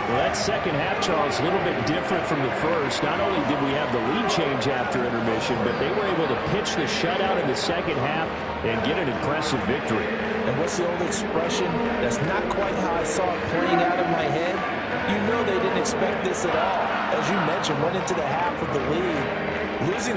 Well, that second half, Charles, a little bit different from the first. Not only did we have the lead change after intermission, but they were able to pitch the shutout in the second half and get an impressive victory. And what's the old expression? That's not quite how I saw it playing out in my head. You know they didn't expect this at all. As you mentioned, went into the half with the lead. Losing the